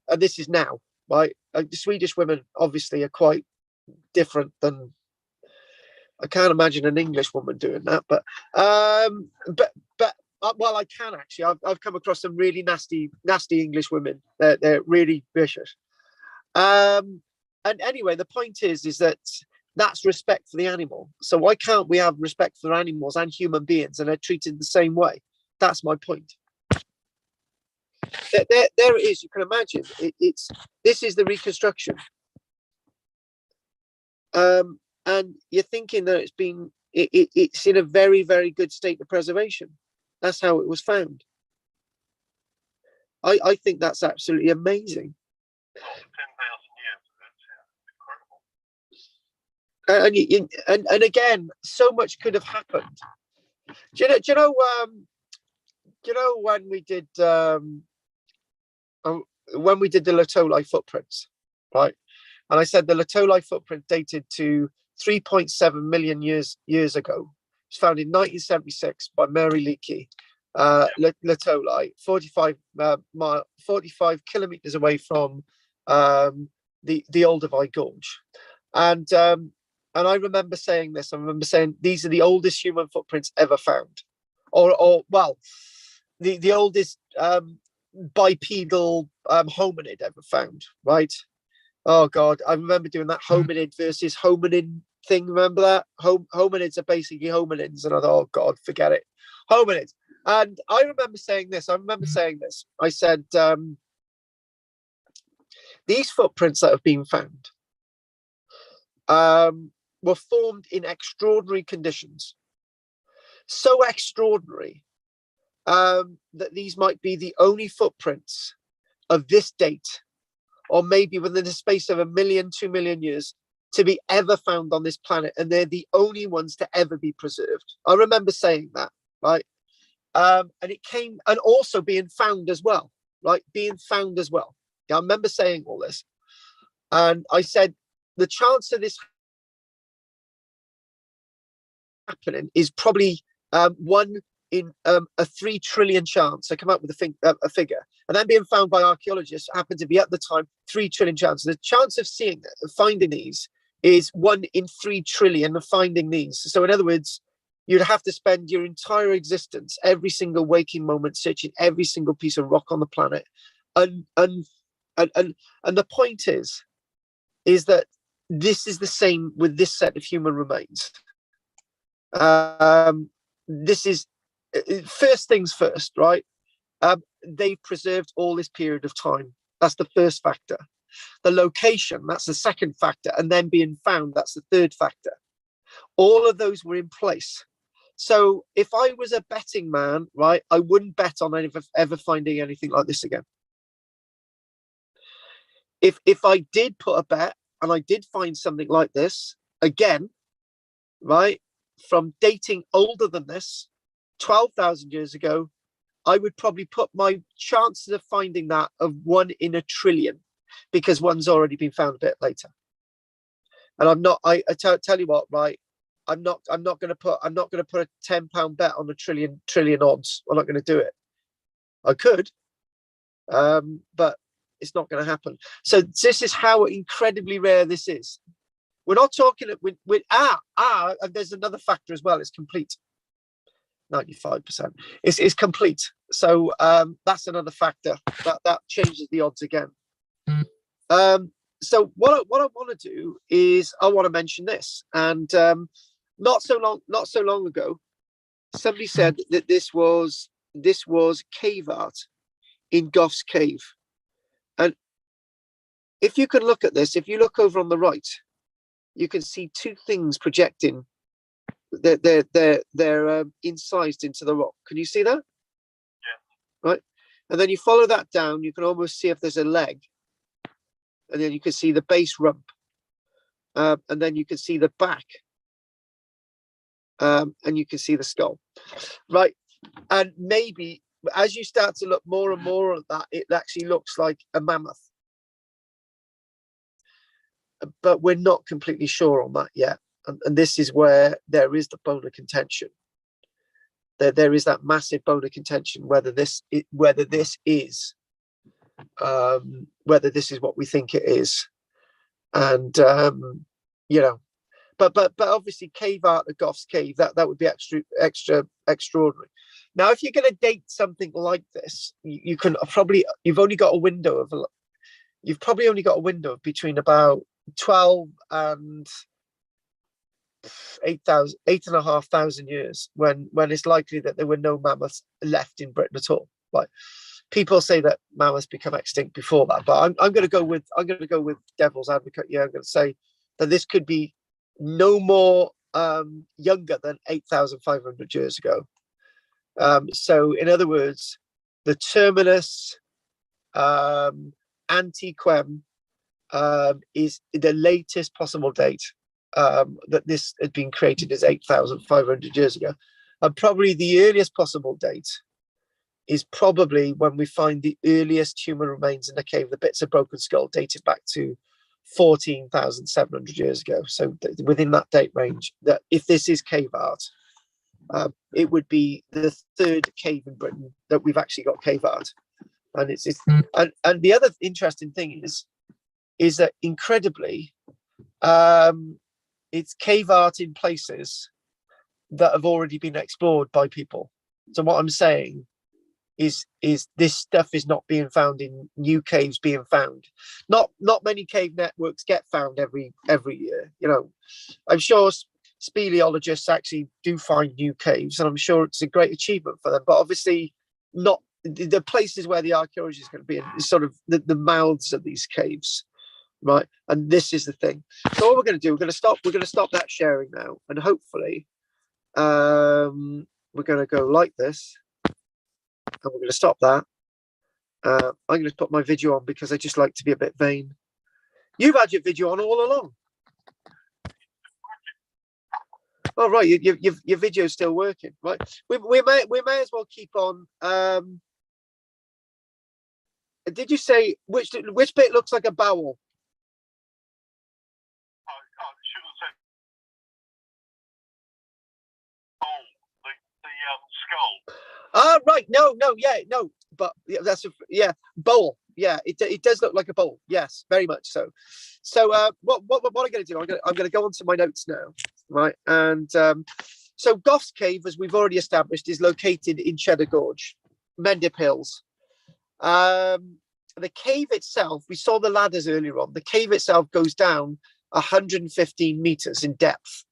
And this is now, right? The Swedish women obviously are quite different than, I can't imagine an English woman doing that. But well, I can actually. I've come across some really nasty English women. They're really vicious. And anyway, the point is that that's respect for the animal. So why can't we have respect for animals and human beings, and they're treated the same way? That's my point. There it is. You can imagine this is the reconstruction, and you're thinking that it's in a very, very good state of preservation. That's how it was found. I think that's absolutely amazing. 10,000 years. And again, so much could have happened. Do you know when we did the Latolai footprints, right? And I said the Latolai footprint dated to 3.7 million years ago. It was found in 1976 by Mary Leakey, Latolai, 45 kilometers away from the Olduvai Gorge. And I remember saying this. I remember saying these are the oldest human footprints ever found, or well, the oldest bipedal hominid ever found, right? Oh God, I remember doing that hominid versus hominin thing. Remember that? Hominids are basically hominids, and I thought, oh God, forget it, hominids. And I remember saying this. I said, these footprints that have been found were formed in extraordinary conditions, so extraordinary that these might be the only footprints of this date, or maybe within the space of 1 million, 2 million years, to be ever found on this planet, and they're the only ones to ever be preserved. I remember saying that, right? And it came, and also being found as well, right? Being found as well. Yeah, I remember saying all this, and I said the chance of this happening is probably 1 in a 3 trillion chance. I come up with a figure, and then being found by archaeologists happened to be at the time 3 trillion chance. The chance of finding these is 1 in 3 trillion of finding these. So in other words, you'd have to spend your entire existence, every single waking moment, searching every single piece of rock on the planet. And the point is that this is the same with this set of human remains. This is first things first, right? They've preserved all this period of time. That's the first factor. The location, that's the second factor, and then being found, that's the third factor. All of those were in place. So if I was a betting man, right, I wouldn't bet on ever finding anything like this again. If I did put a bet and I did find something like this again, right, from dating older than this, 12,000 years ago, I would probably put my chances of finding that of 1 in a trillion, because one's already been found a bit later. And I'm not. I tell you what, right? I'm not going to put a £10 bet on a trillion odds. I'm not going to do it. I could, but it's not going to happen. So this is how incredibly rare this is. We're not talking with and there's another factor as well. It's complete. 95%. It's complete. So that's another factor that changes the odds again. So what I want to do is I want to mention this, and not so long ago, somebody said that this was cave art in Gough's cave. And if you can look at this, if you look over on the right, you can see two things projecting. They're incised into the rock. Can you see that? Yeah. Right. And then you follow that down, you can almost see if there's a leg. And then you can see the base rump. And then you can see the back. And you can see the skull. Right. And maybe as you start to look more and more at that, it actually looks like a mammoth. But we're not completely sure on that yet. And this is where there is the bone of contention. There is that massive bone of contention whether this is what we think it is. And you know, but obviously cave art at Gough's cave, that would be extraordinary. Now, if you're going to date something like this, you've probably only got a window of between about 12 and 8,500 years, when it's likely that there were no mammoths left in Britain at all. Like, people say that mammoths become extinct before that, but I'm going to go with devil's advocate. Yeah, I'm going to say that this could be no more younger than 8,500 years ago. So in other words, the terminus antiquem is the latest possible date that this had been created is 8,500 years ago. And probably the earliest possible date is probably when we find the earliest human remains in the cave, the bits of broken skull dated back to 14,700 years ago. So within that date range, that if this is cave art, it would be the third cave in Britain that we've actually got cave art. And and the other interesting thing is that incredibly, it's cave art in places that have already been explored by people. So what I'm saying is this stuff is not being found in new caves being found. Not many cave networks get found every year. You know, I'm sure speleologists actually do find new caves, and I'm sure it's a great achievement for them. But obviously, not the places where the archaeology is going to be in is sort of the mouths of these caves. Right, and this is the thing. So what we're going to do, we're going to stop that sharing now, and hopefully we're going to go like this, and we're going to stop that. I'm going to put my video on because I just like to be a bit vain. You've had your video on all along. Oh right, your video's still working, right? We may as well keep on. Did you say which bit looks like a bowel? Skull. Right. No, but yeah, bowl. Yeah, it does look like a bowl. Yes, very much so. So what am I going to do? I'm going to go on to my notes now, right? And so Gough's cave, as we've already established, is located in Cheddar Gorge, Mendip Hills. The cave itself, we saw the ladders earlier on. The cave itself goes down 115 meters in depth.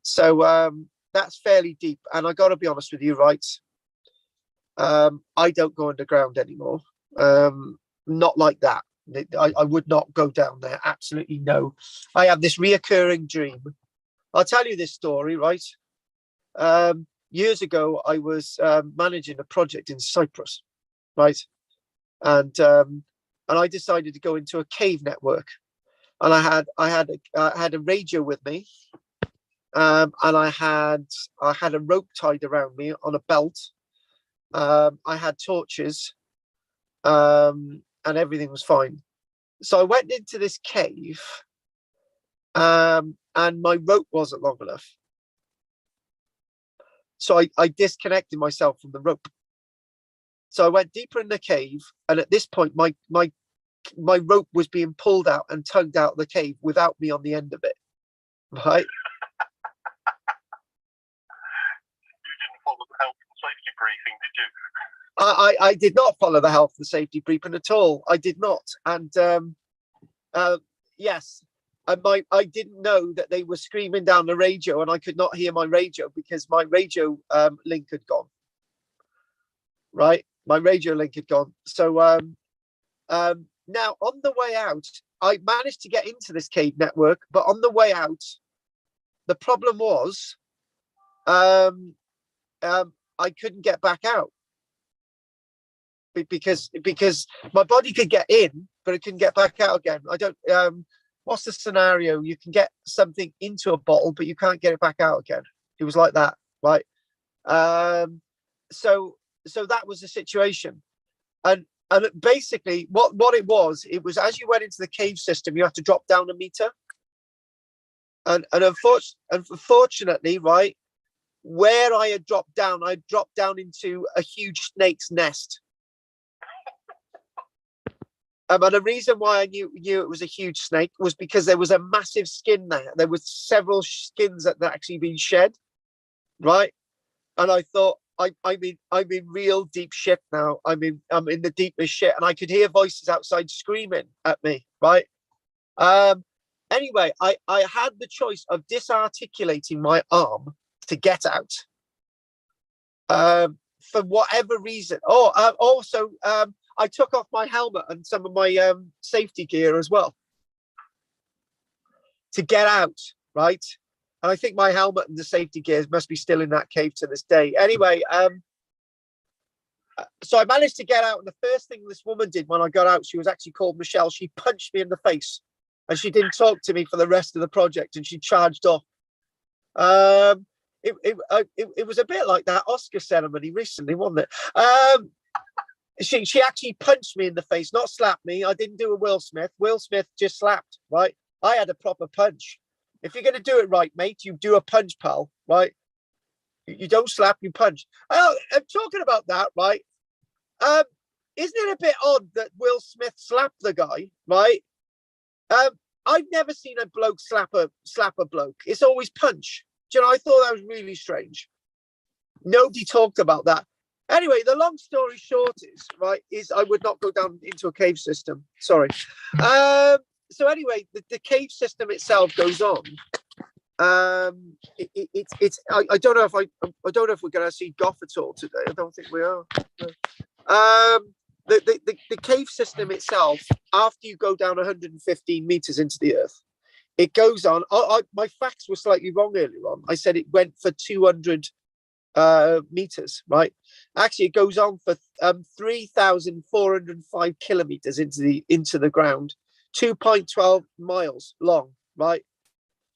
So that's fairly deep. And I got to be honest with you, right? I don't go underground anymore. Not like that. I would not go down there. Absolutely no. I have this reoccurring dream. I'll tell you this story, right? Years ago, I was managing a project in Cyprus, right? And I decided to go into a cave network, and I had a radio with me, and I had a rope tied around me on a belt. I had torches, and everything was fine. So I went into this cave, and my rope wasn't long enough. So I disconnected myself from the rope. So I went deeper in the cave, and at this point, my rope was being pulled out and tugged out of the cave without me on the end of it. Right? You didn't follow the health and safety briefing, did you? I did not follow the health and safety briefing at all. I did not. And yes, I didn't know that they were screaming down the radio, and I could not hear my radio because my radio link had gone. Right, my radio link had gone. So now on the way out, I managed to get into this cave network, but on the way out, the problem was I couldn't get back out because my body could get in, but it couldn't get back out again. I don't. What's the scenario? You can get something into a bottle, but you can't get it back out again. It was like that, right? So that was the situation, and basically what it was as you went into the cave system, you have to drop down a meter, and unfortunately, right, where I had dropped down into a huge snake's nest. And the reason why I knew it was a huge snake was because there was a massive skin there. There was several skins that had actually been shed, right? And I thought, I'm in real deep shit now. I'm in the deepest shit, and I could hear voices outside screaming at me, right? Anyway, I had the choice of disarticulating my arm to get out, for whatever reason. Also, I took off my helmet and some of my safety gear as well to get out, right? And I think my helmet and the safety gear must be still in that cave to this day. Anyway, so I managed to get out, and the first thing this woman did when I got out, she was actually called Michelle. She punched me in the face, and she didn't talk to me for the rest of the project, and she charged off. It was a bit like that Oscar ceremony recently, wasn't it? She actually punched me in the face, not slapped me. I didn't do a Will Smith. Will Smith just slapped, right? I had a proper punch. If you're going to do it right, mate, you do a punch, pal, right? You don't slap, you punch. I'm talking about that, right? Isn't it a bit odd that Will Smith slapped the guy, right? I've never seen a bloke slap a bloke. It's always punch. Do you know, I thought that was really strange. Nobody talked about that. Anyway, the long story short is I would not go down into a cave system. Sorry. So anyway, the cave system itself goes on. I don't know if we're going to see Gough at all today. I don't think we are. The cave system itself, after you go down 115 meters into the earth, it goes on. My facts were slightly wrong earlier on. I said it went for 200 meters, right? Actually, it goes on for 3,405 kilometers into the ground, 2.12 miles long, right?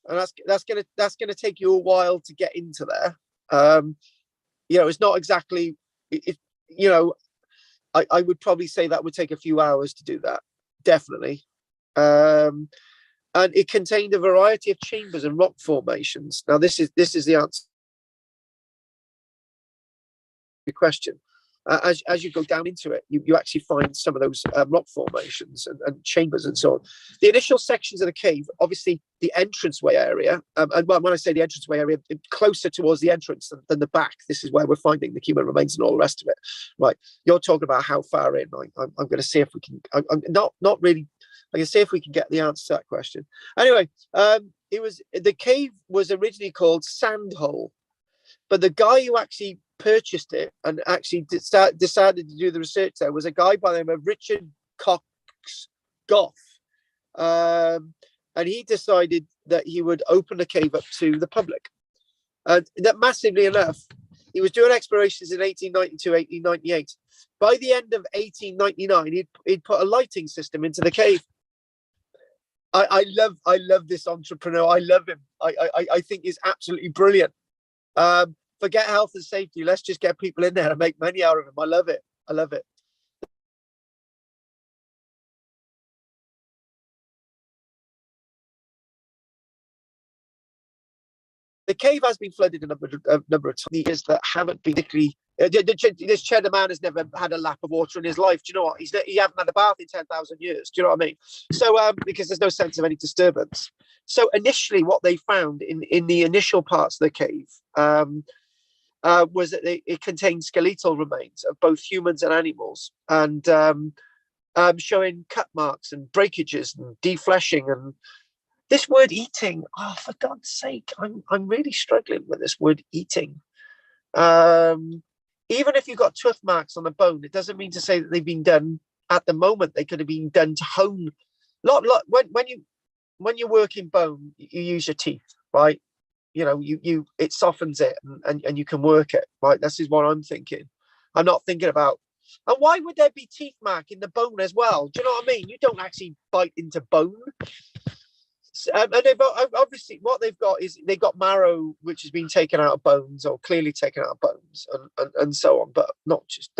And that's gonna take you a while to get into there. It's not exactly I would probably say that would take a few hours to do that, definitely. And it contained a variety of chambers and rock formations. Now this is the answer question. As you go down into it, you actually find some of those rock formations and chambers and so on. The initial sections of the cave, obviously the entranceway area, and when I say the entranceway area, closer towards the entrance than the back, this is where we're finding the human remains and all the rest of it. Right, you're talking about how far in. I'm going to see if we can. I'm not really. I can see if we can get the answer to that question. Anyway, the cave was originally called Sandhole, but the guy who actually purchased it and actually decided to do the research there was a guy by the name of Richard Cox Gough. And he decided that he would open the cave up to the public. And that, massively enough, he was doing explorations in 1892, 1898. By the end of 1899, he'd put a lighting system into the cave. I love this entrepreneur. I love him. I think he's absolutely brilliant. Forget health and safety. Let's just get people in there and make money out of them. I love it. I love it. The cave has been flooded a number of times that haven't been particularly. This cheddar man has never had a lap of water in his life. Do you know what? He hasn't had a bath in 10,000 years. Do you know what I mean? So, because there's no sense of any disturbance. So initially, what they found in the initial parts of the cave was that it contained skeletal remains of both humans and animals, and showing cut marks and breakages and defleshing and. This word eating, oh, for God's sake, I'm really struggling with this word eating. Even if you've got tooth marks on the bone, it doesn't mean to say that they've been done at the moment. They could have been done to hone. When you work in bone, you use your teeth, right? You know, it softens it and you can work it, right? This is what I'm thinking. I'm not thinking about. And why would there be teeth mark in the bone as well? Do you know what I mean? You don't actually bite into bone. And they've obviously what they've got is they've got marrow which has been taken out of bones or clearly taken out of bones and so on, but not just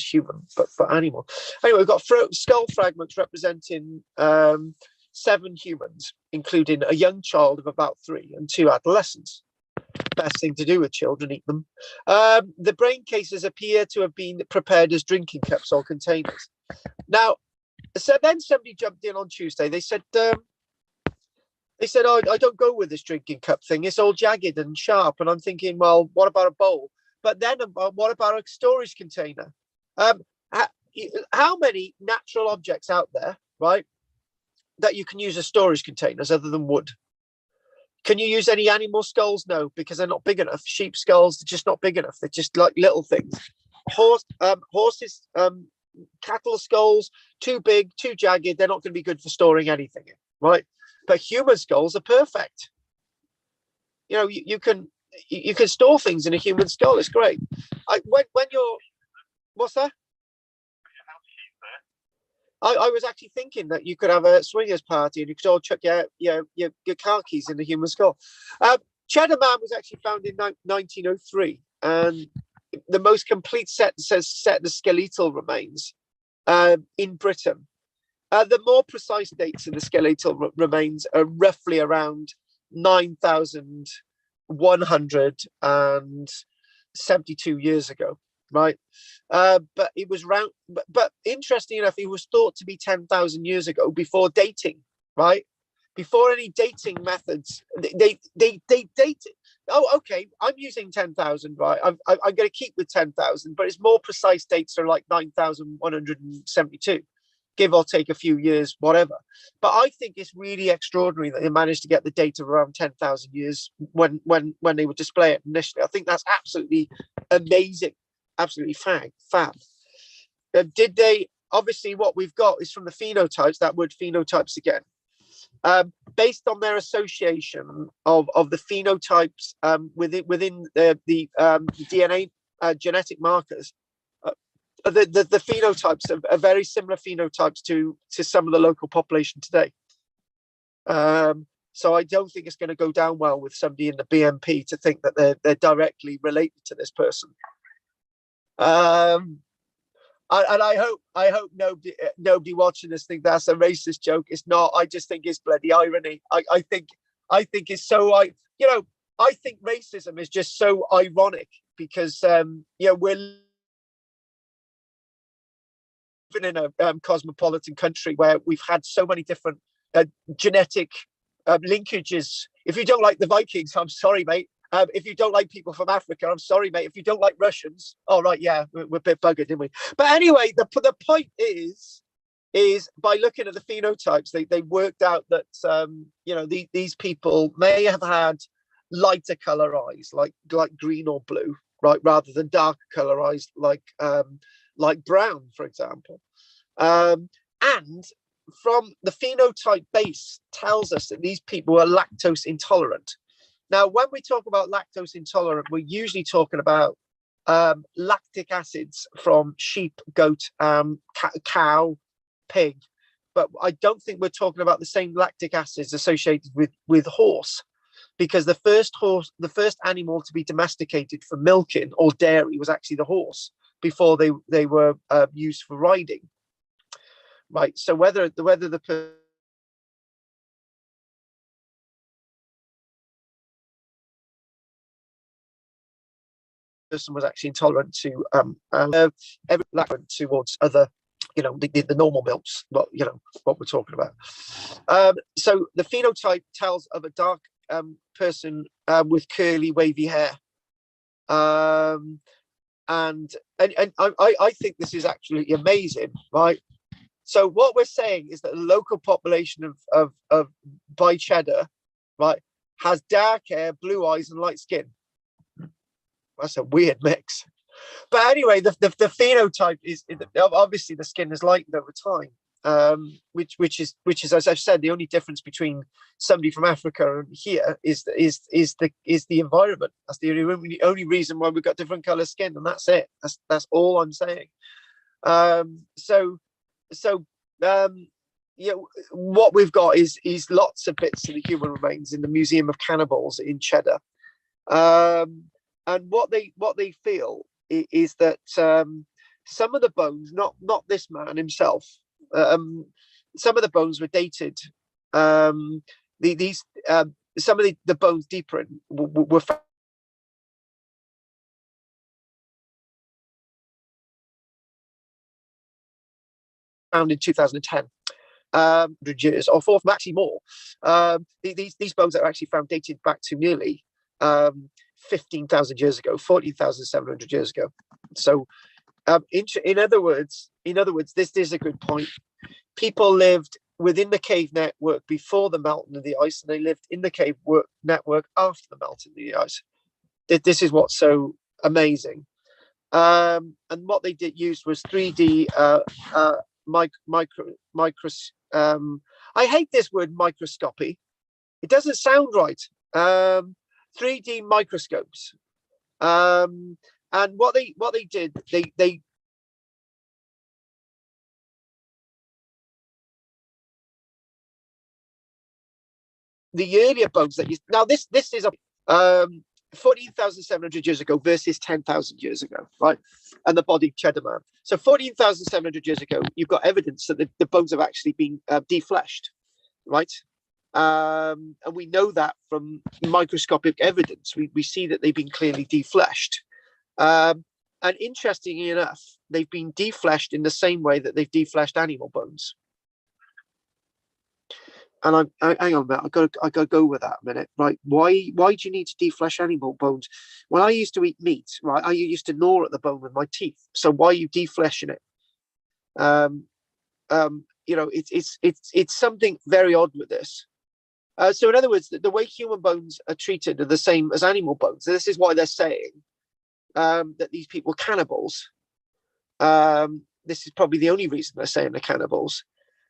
human, but for animal. Anyway, we've got skull fragments representing 7 humans, including a young child of about 3 and 2 adolescents. Best thing to do with children, eat them. The brain cases appear to have been prepared as drinking cups or containers. Now. So then somebody jumped in on Tuesday. They said, oh, I don't go with this drinking cup thing. It's all jagged and sharp. And I'm thinking, well, what about a bowl? But then what about a storage container? How many natural objects out there, right, that you can use as storage containers other than wood? Can you use any animal skulls? No, because they're not big enough. Sheep skulls, they're just not big enough. They're just like little things. Horses, cattle skulls, too big, too jagged, they're not going to be good for storing anything in, right? But human skulls are perfect. You know, you can store things in a human skull. It's great. When you're, what's that? I was actually thinking that you could have a swingers party and you could all chuck your car keys in the human skull. Cheddar Man was actually found in 1903, and the most complete set of skeletal remains in Britain. The more precise dates in the skeletal remains are roughly around 9,172 years ago, right? But it was round. But interesting enough, it was thought to be 10,000 years ago before dating, right? Before any dating methods, they dated. Oh, okay. I'm using 10,000, right? I'm going to keep with 10,000, but its more precise dates are like 9,172, give or take a few years, whatever. But I think it's really extraordinary that they managed to get the date of around 10,000 years when they would display it initially. I think that's absolutely amazing, absolutely fab. Did they? Obviously, what we've got is from the phenotypes. That word phenotypes again. Based on their association of the phenotypes within the DNA genetic markers, the phenotypes are very similar phenotypes to some of the local population today. So I don't think it's going to go down well with somebody in the BNP to think that they're directly related to this person. And I hope nobody watching this think that's a racist joke. It's not. I just think it's bloody irony. I think it's so. I think racism is just so ironic because we're living in a cosmopolitan country where we've had so many different genetic linkages. If you don't like the Vikings, I'm sorry, mate. If you don't like people from Africa, I'm sorry, mate. If you don't like Russians, all right, yeah, we're a bit buggered, didn't we? But anyway, the point is by looking at the phenotypes, they worked out that these people may have had lighter color eyes, like green or blue, right, rather than darker color eyes like brown, for example. And from the phenotype base tells us that these people are lactose intolerant. Now, when we talk about lactose intolerant, we're usually talking about lactic acids from sheep, goat, cow, pig. But I don't think we're talking about the same lactic acids associated with horse, because the first animal to be domesticated for milking or dairy was actually the horse before they were used for riding. Right. So whether the person was actually intolerant to towards other, the normal milks, what we're talking about. So the phenotype tells of a dark person with curly, wavy hair. And I think this is actually amazing, right? So what we're saying is that the local population of by cheddar, right, has dark hair, blue eyes, and light skin. That's a weird mix. But anyway, the phenotype is obviously the skin has lightened over time, which is as I've said, the only difference between somebody from Africa and here is the environment. That's the only reason why we've got different color skin, and that's it. That's all I'm saying. What we've got is lots of bits of the human remains in the Museum of Cannibals in Cheddar, and what they feel is that some of the bones, not this man himself, some of the bones were dated. Some of the bones deeper in were found in 2010. 100 years or actually more. These bones are actually found dated back to nearly 15,000 years ago, 14,700 years ago. So in other words, this is a good point. People lived within the cave network before the melting of the ice, and they lived in the cave network after the melting of the ice. This is what's so amazing. And what they use was 3D I hate this word microscopy. It doesn't sound right. 3D microscopes. And what they did, they the earlier bones that this is a 14,700 years ago versus 10,000 years ago, right? And the body cheddar man. So 14,700 years ago, you've got evidence that the bones have actually been defleshed, right? And we know that from microscopic evidence. We see that they've been clearly defleshed. And interestingly enough, they've been defleshed in the same way that they've defleshed animal bones. And hang on a minute, I got to go with that a minute, right? Why do you need to deflesh animal bones? When I used to eat meat, right, I used to gnaw at the bone with my teeth. So why are you defleshing it? It's something very odd with this. So in other words, the way human bones are treated are the same as animal bones. This is why they're saying that these people are cannibals. This is probably the only reason they're saying they're cannibals.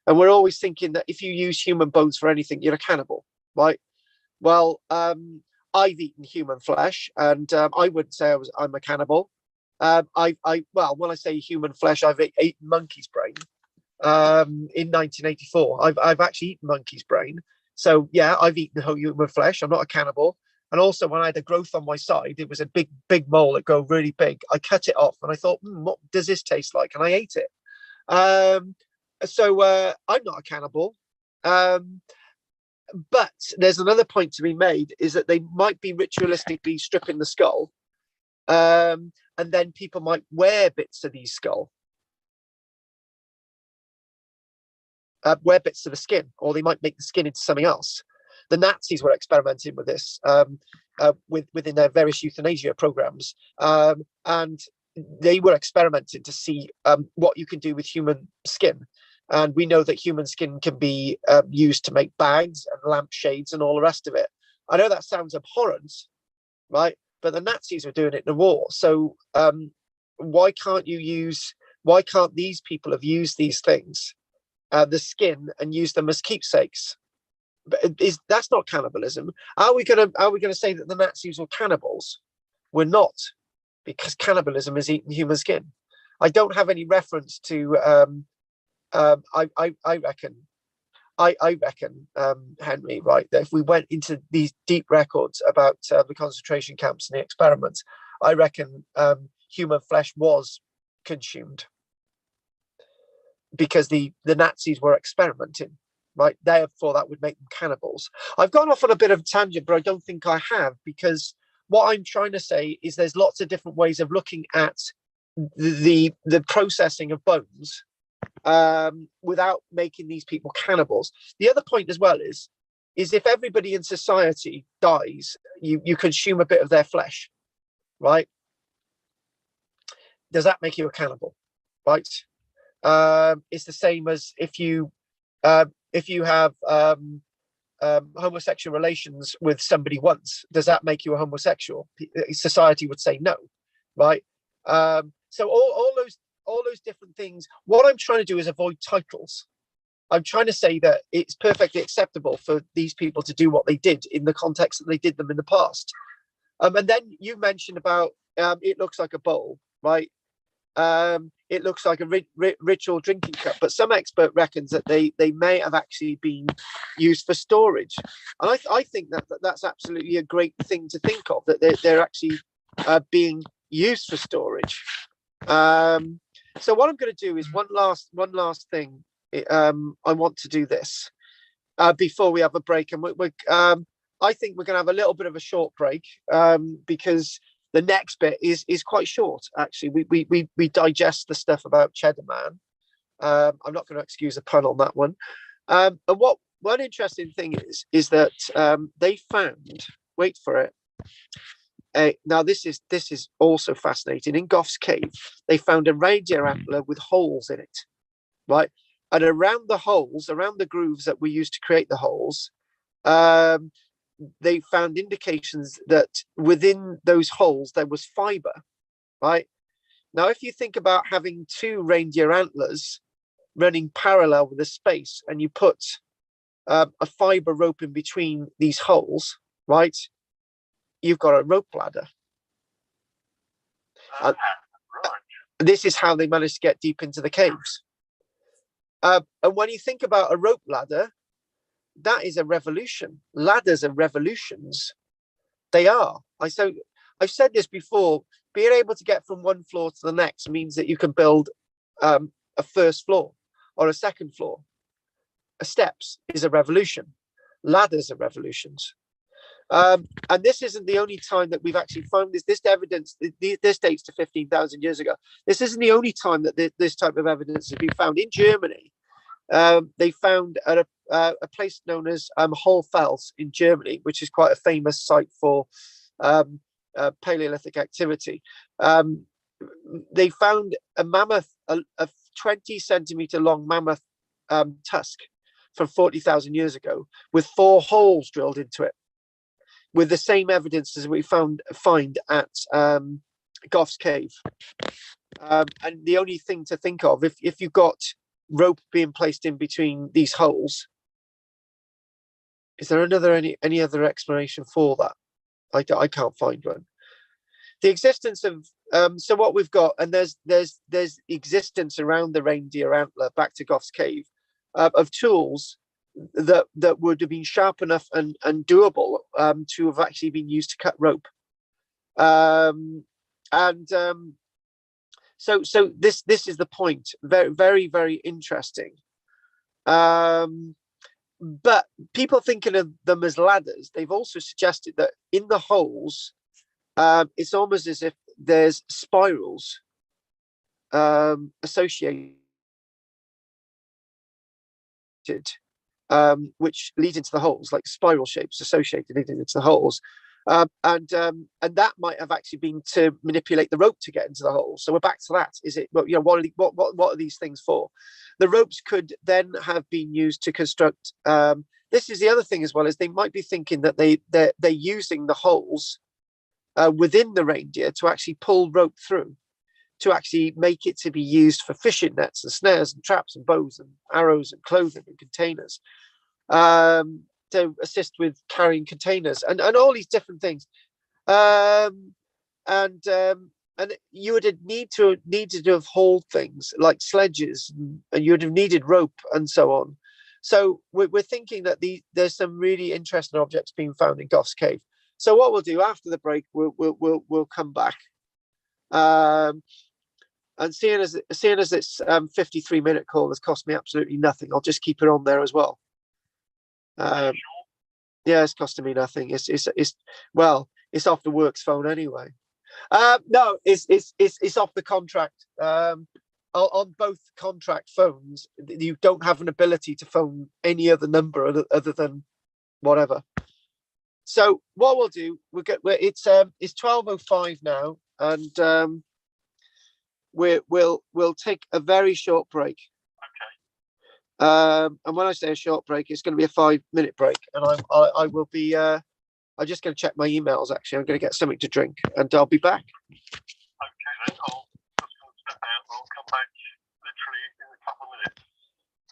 And we're always thinking that if you use human bones for anything, you're a cannibal, right? Well, I've eaten human flesh, and I wouldn't say I'm a cannibal. When I say human flesh, I've eaten monkey's brain in 1984. I've actually eaten monkey's brain. So yeah, I've eaten whole human flesh. I'm not a cannibal. And also, when I had a growth on my side, it was a big mole that grew really big. I cut it off, and I thought, what does this taste like? And I ate it. So I'm not a cannibal. But there's another point to be made, is that they might be ritualistically stripping the skull, and then people might wear bits of these skull, wear bits of the skin, or they might make the skin into something else. The Nazis were experimenting with this within their various euthanasia programs, and they were experimenting to see what you can do with human skin. And we know that human skin can be used to make bags and lampshades and all the rest of it. I know that sounds abhorrent, right? But the Nazis were doing it in the war. So why can't these people have used these things the skin and use them as keepsakes. But that's not cannibalism? Are we gonna say that the Nazis were cannibals? We're not, because cannibalism is eating human skin. I don't have any reference to. I reckon, Henry, right, that if we went into these deep records about the concentration camps and the experiments, I reckon human flesh was consumed because the Nazis were experimenting, right? Therefore, that would make them cannibals. I've gone off on a bit of a tangent, but I don't think I have, because what I'm trying to say is there's lots of different ways of looking at the processing of bones without making these people cannibals. The other point as well is if everybody in society dies, you consume a bit of their flesh, right? Does that make you a cannibal, right? It's the same as if you have homosexual relations with somebody once. Does that make you a homosexual? Society would say no, right? So all those different things. What I'm trying to do is avoid titles. I'm trying to say that it's perfectly acceptable for these people to do what they did in the context that they did them in the past. And then you mentioned about it looks like a bowl, right? It looks like a ritual drinking cup, but some expert reckons that they may have actually been used for storage. And I think that's absolutely a great thing to think of, that they're actually being used for storage. So what I'm going to do is one last thing. I want to do this before we have a break, and I think we're going to have a little bit of a short break because the next bit is quite short. Actually, we digest the stuff about Cheddar Man. I'm not going to excuse a pun on that one. And what one interesting thing is that they found. Wait for it. Now this is also fascinating. In Gough's cave, they found a reindeer antler with holes in it, right? And around the holes, around the grooves that we used to create the holes, they found indications that within those holes there was fiber, right? Now, if you think about having two reindeer antlers running parallel with a space, and you put a fiber rope in between these holes, right? You've got a rope ladder. Right. This is how they managed to get deep into the caves. And when you think about a rope ladder, that is a revolution. Ladders are revolutions. They are. I've said this before. Being able to get from one floor to the next means that you can build a first floor or a second floor. Steps is a revolution. Ladders are revolutions. And this isn't the only time that we've actually found this evidence. This dates to 15,000 years ago. This isn't the only time that this type of evidence has been found. In Germany, they found at a place known as Hohlfels in Germany, which is quite a famous site for Paleolithic activity. They found a mammoth, a 20 centimeter long mammoth tusk from 40,000 years ago, with 4 holes drilled into it, with the same evidence as we find at Gough's cave. And the only thing to think of, if you've got rope being placed in between these holes, is there any other explanation for that? I can't find one. The existence of so what we've got, and there's existence around the reindeer antler, back to Gough's cave, of tools that would have been sharp enough and doable to have actually been used to cut rope. So this is the point. Very, very, very interesting. But people thinking of them as ladders, they've also suggested that in the holes, it's almost as if there's spirals associated, which lead into the holes, like spiral shapes associated leading into the holes. And that might have actually been to manipulate the rope to get into the hole. So we're back to that. Is it, what are these things for? The ropes could then have been used to construct. This is the other thing as well, is they might be thinking that they're using the holes within the reindeer to actually pull rope through. to actually make it to be used for fishing nets and snares and traps and bows and arrows and clothing and containers, to assist with carrying containers and all these different things. And you would have needed to have hauled things like sledges, and you would have needed rope and so on. So we're thinking that there's some really interesting objects being found in Gough's cave. So what we'll do after the break, we'll come back. And seeing as it's 53-minute call has cost me absolutely nothing, I'll just keep it on there as well. Yeah, it's costing me nothing. It's off the works phone anyway. No, it's off the contract. On both contract phones, you don't have an ability to phone any other number other than whatever. So what we'll do, it's 12:05 now, and we'll take a very short break. Okay. And when I say a short break, it's going to be a 5-minute break, and I will be. I'm just going to check my emails. Actually, I'm going to get something to drink, and I'll be back. Okay, then I'll just going to step out and I'll come back literally in a couple of minutes.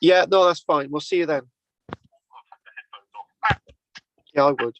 Yeah, no, that's fine. We'll see you then. I'll take the headphones off. Yeah, I would.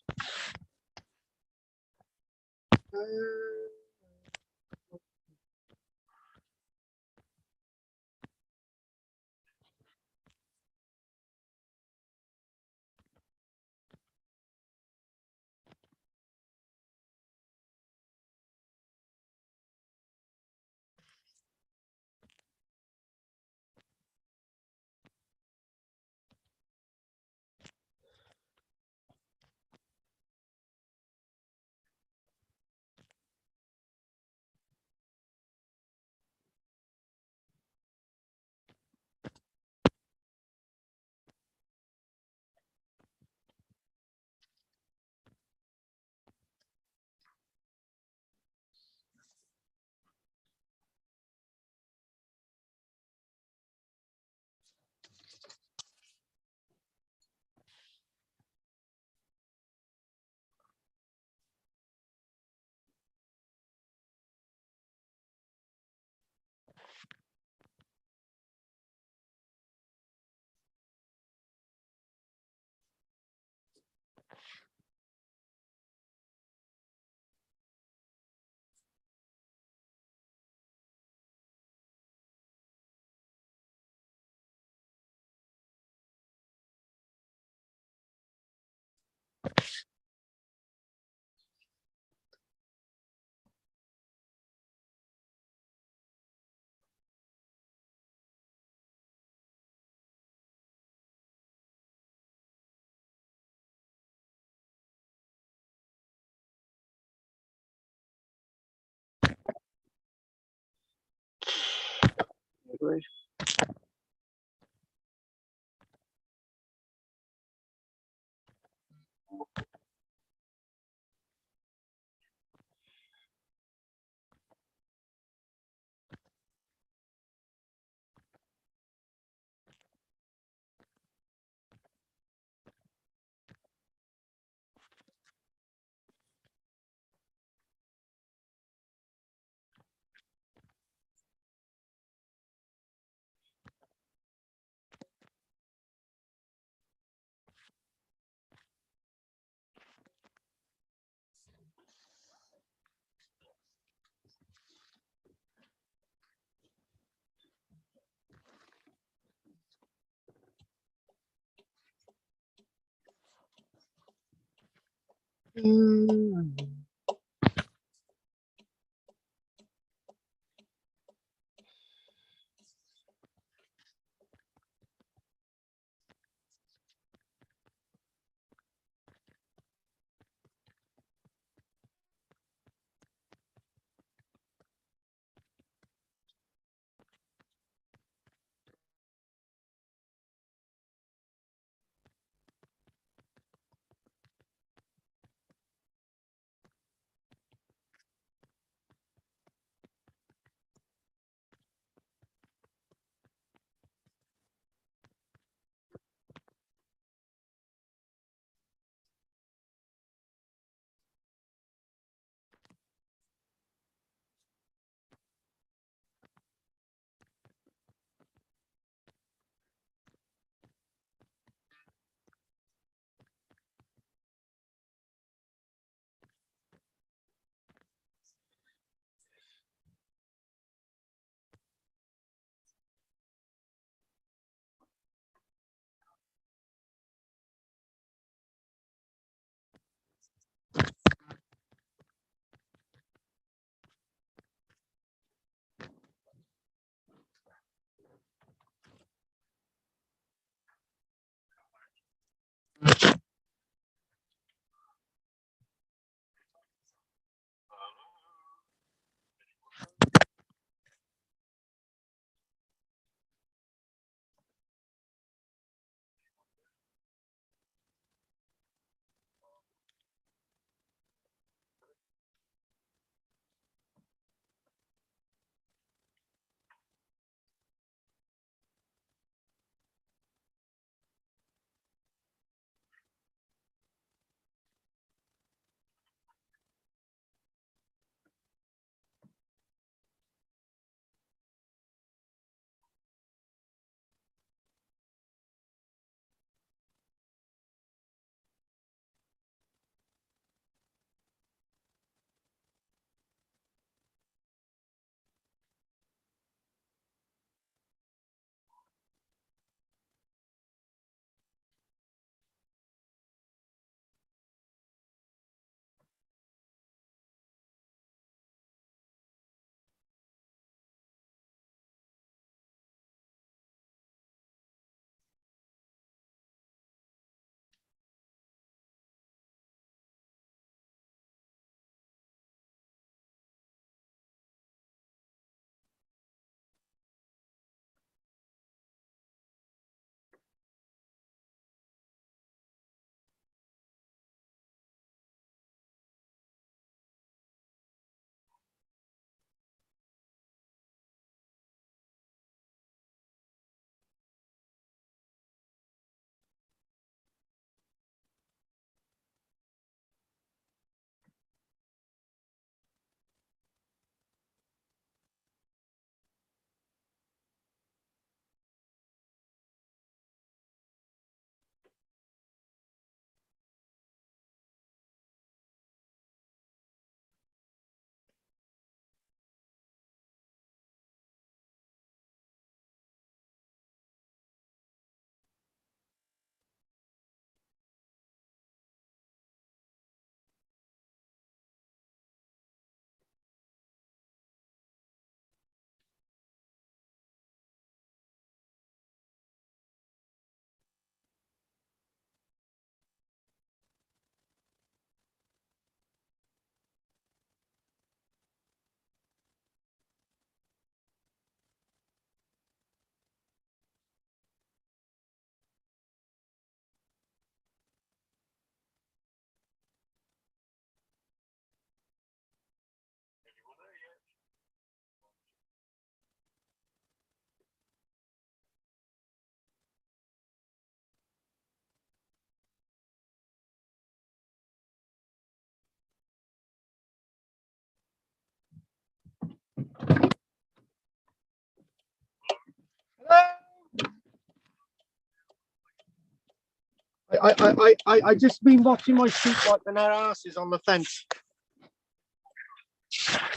I just been watching my sheep wiping their asses on the fence.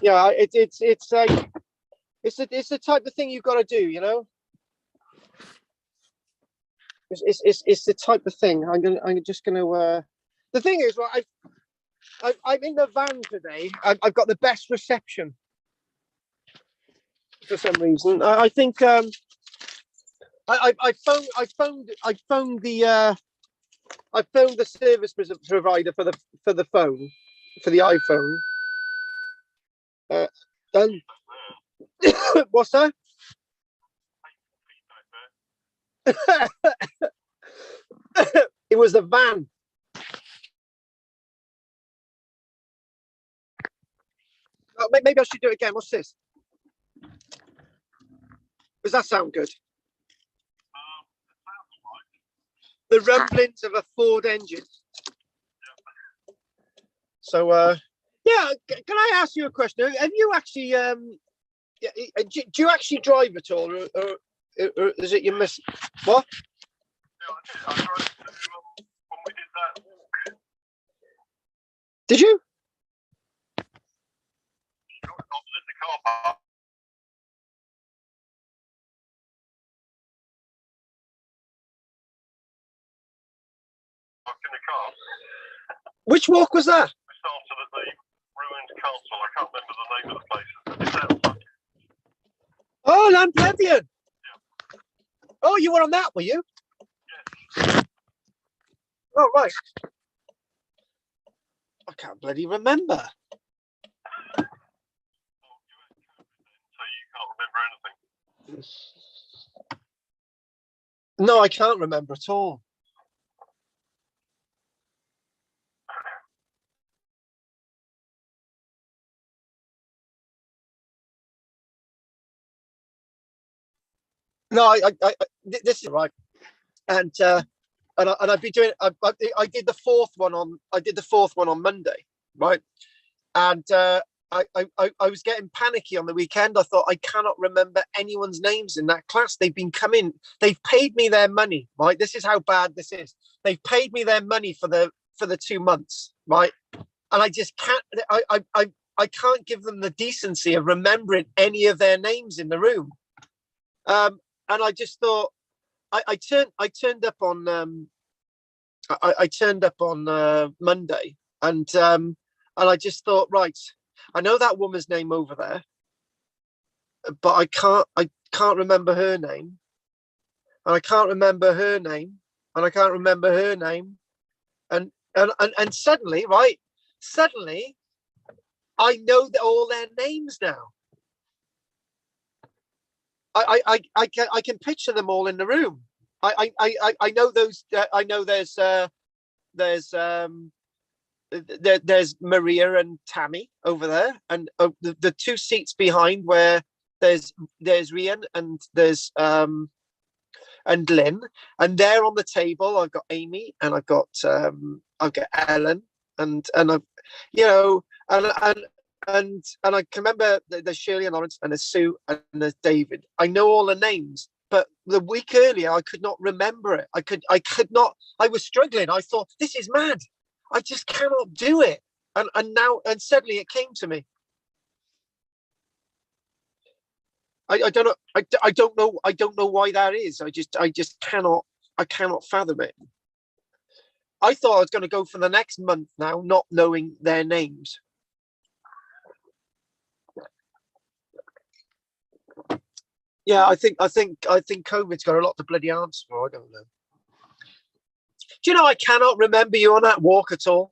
Yeah, it's like it's the type of thing you've got to do, you know. It's the type of thing I'm just gonna. The thing is, well, I'm in the van today. I've got the best reception for some reason. I think I phoned the service provider for the phone, for the iPhone. And what's that? It was the van. Oh, maybe I should do it again. What's this? Does that sound good? The rumblings of a Ford engine. So, yeah, can I ask you a question? Have you actually, do you actually drive at all, or is it you miss? What? Yeah, I did. I drove to, when we did that walk. Did you? I was in the car park. In the car. Which walk was that? We started at the ruined castle. I can't remember the name of the place. It's Oh, Lampledian. Yeah. Oh, you were on that, were you? Yes. Oh, right. I can't bloody remember. So you can't remember anything. No, I can't remember at all. No, this is right, and I'd be doing. I did the fourth one on Monday, right, and I was getting panicky on the weekend. I thought I cannot remember anyone's names in that class. They've been coming. They've paid me their money, right. This is how bad this is. They've paid me their money for the 2 months, right, and I just can't. I can't give them the decency of remembering any of their names in the room. And I just thought I turned up on I turned up on Monday, and I just thought, right, I know that woman's name over there, but I can't remember her name, and I can't remember her name, and I can't remember her name, and suddenly, right, I know all their names now. I can picture them all in the room. I know those. I know there's Maria and Tammy over there, and the 2 seats behind where there's Rian and there's and Lynn, and they're on the table. I've got Amy, and I've got Ellen, and I've, you know, and I can remember there's Shirley and Lawrence, and there's Sue, and there's David. I know all the names, but the week earlier I could not remember it. I could not. I was struggling. I thought, this is mad. I just cannot do it. And now suddenly it came to me. I don't know. I don't know why that is. I just cannot. I cannot fathom it. I thought I was going to go for the next month now, not knowing their names. Yeah, I think COVID's got a lot to bloody answer for. I don't know. Do you know I cannot remember you on that walk at all?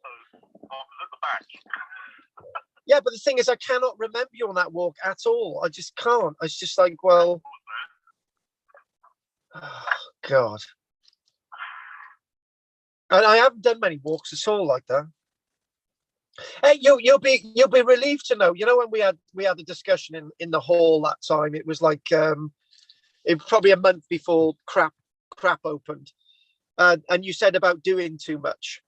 I was at the back. Yeah, but the thing is, I cannot remember you on that walk at all. I just can't. It's just like, well, oh, God. And I haven't done many walks at all like that. Hey, you'll be relieved to know. You know, when we had a discussion in the hall that time, it was like it was probably a month before crap opened, and you said about doing too much.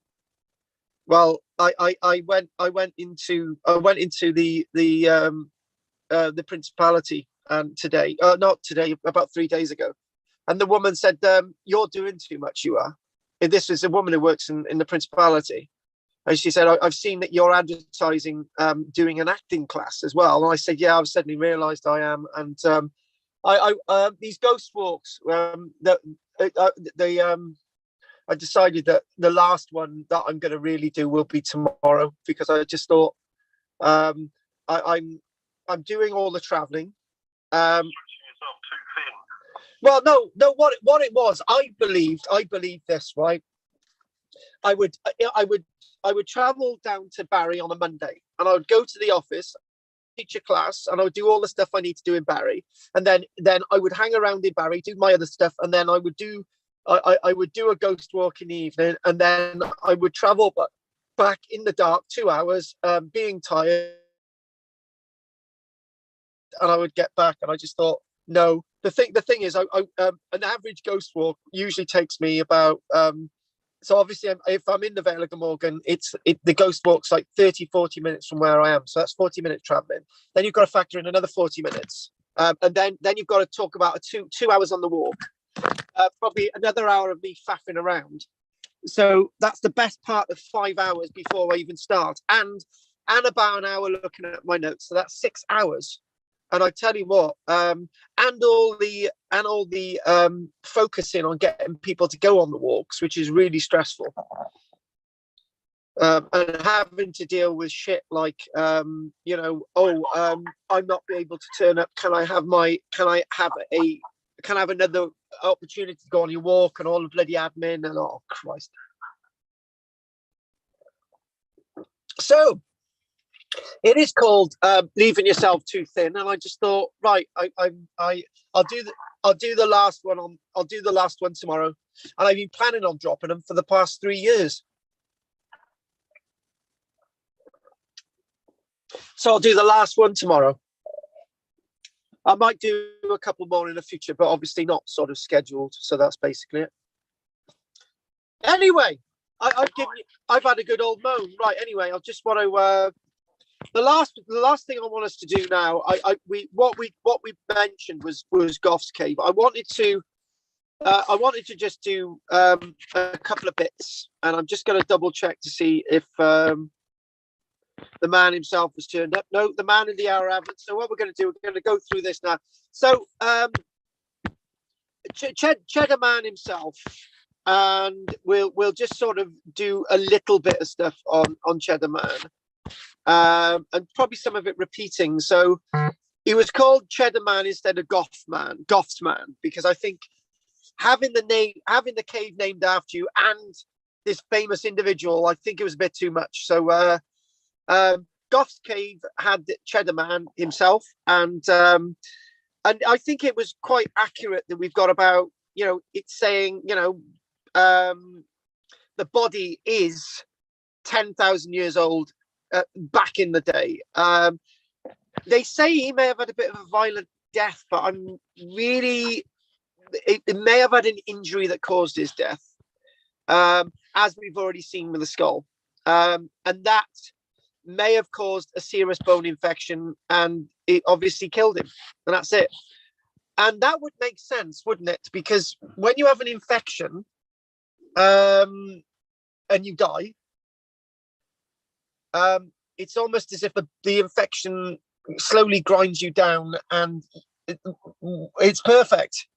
Well, I went into the principality today. Not today, about 3 days ago, And the woman said, "You're doing too much, you are." And this is a woman who works in the principality. And she said, I've seen that you're advertising doing an acting class as well. And I said, yeah, I've suddenly realised I am. And these ghost walks, I decided that the last one that I'm going to really do will be tomorrow, because I just thought I'm doing all the travelling. Stretching yourself too thin. Well, no. What it was, I believed this, right? I would travel down to Barry on a Monday, and I would go to the office, teach a class, and I would do all the stuff I need to do in Barry, and then I would hang around in Barry, do my other stuff, and then I would do a ghost walk in the evening, and then I would travel back in the dark 2 hours, being tired, and I would get back, and I just thought, no. The thing is, an average ghost walk usually takes me about. So obviously, if I'm in the Vale of Glamorgan, the ghost walk's like 30-40 minutes from where I am. So that's 40 minutes traveling. Then you've got to factor in another 40 minutes. And then you've got to talk about two hours on the walk. Probably another hour of me faffing around. So that's the best part of 5 hours before I even start. And about an hour looking at my notes. So that's 6 hours. And I tell you what, and all the focusing on getting people to go on the walks, which is really stressful, and having to deal with shit like, I'm not able to turn up. Can I have another opportunity to go on your walk, and all the bloody admin, and oh Christ. So. It is called leaving yourself too thin, and I just thought, right, I'll do the last one tomorrow, and I've been planning on dropping them for the past 3 years. So I'll do the last one tomorrow. I might do a couple more in the future, but obviously not sort of scheduled. So that's basically it. Anyway, I've had a good old moan. Right. Anyway, I just want to. The last thing I want us to do now, what we mentioned was Gough's cave. I wanted to just do a couple of bits, and I'm just going to double check to see if the man himself has turned up. No, the man in the hour haven't. So what we're going to do, we're going to go through this now. So Cheddar Man himself, and we'll just sort of do a little bit of stuff on Cheddar Man. And probably some of it repeating. So he was called Cheddar Man instead of Gough's Man, because I think having the cave named after you and this famous individual, I think it was a bit too much. So Gough's cave had Cheddar Man himself, and I think it was quite accurate that we've got about, it's saying, the body is 10,000 years old. Back in the day, they say he may have had a bit of a violent death, but it may have had an injury that caused his death, as we've already seen with the skull, and that may have caused a serious bone infection, and it obviously killed him, and that's it. And that would make sense, wouldn't it? Because when you have an infection, and you die, it's almost as if the infection slowly grinds you down, and it's perfect.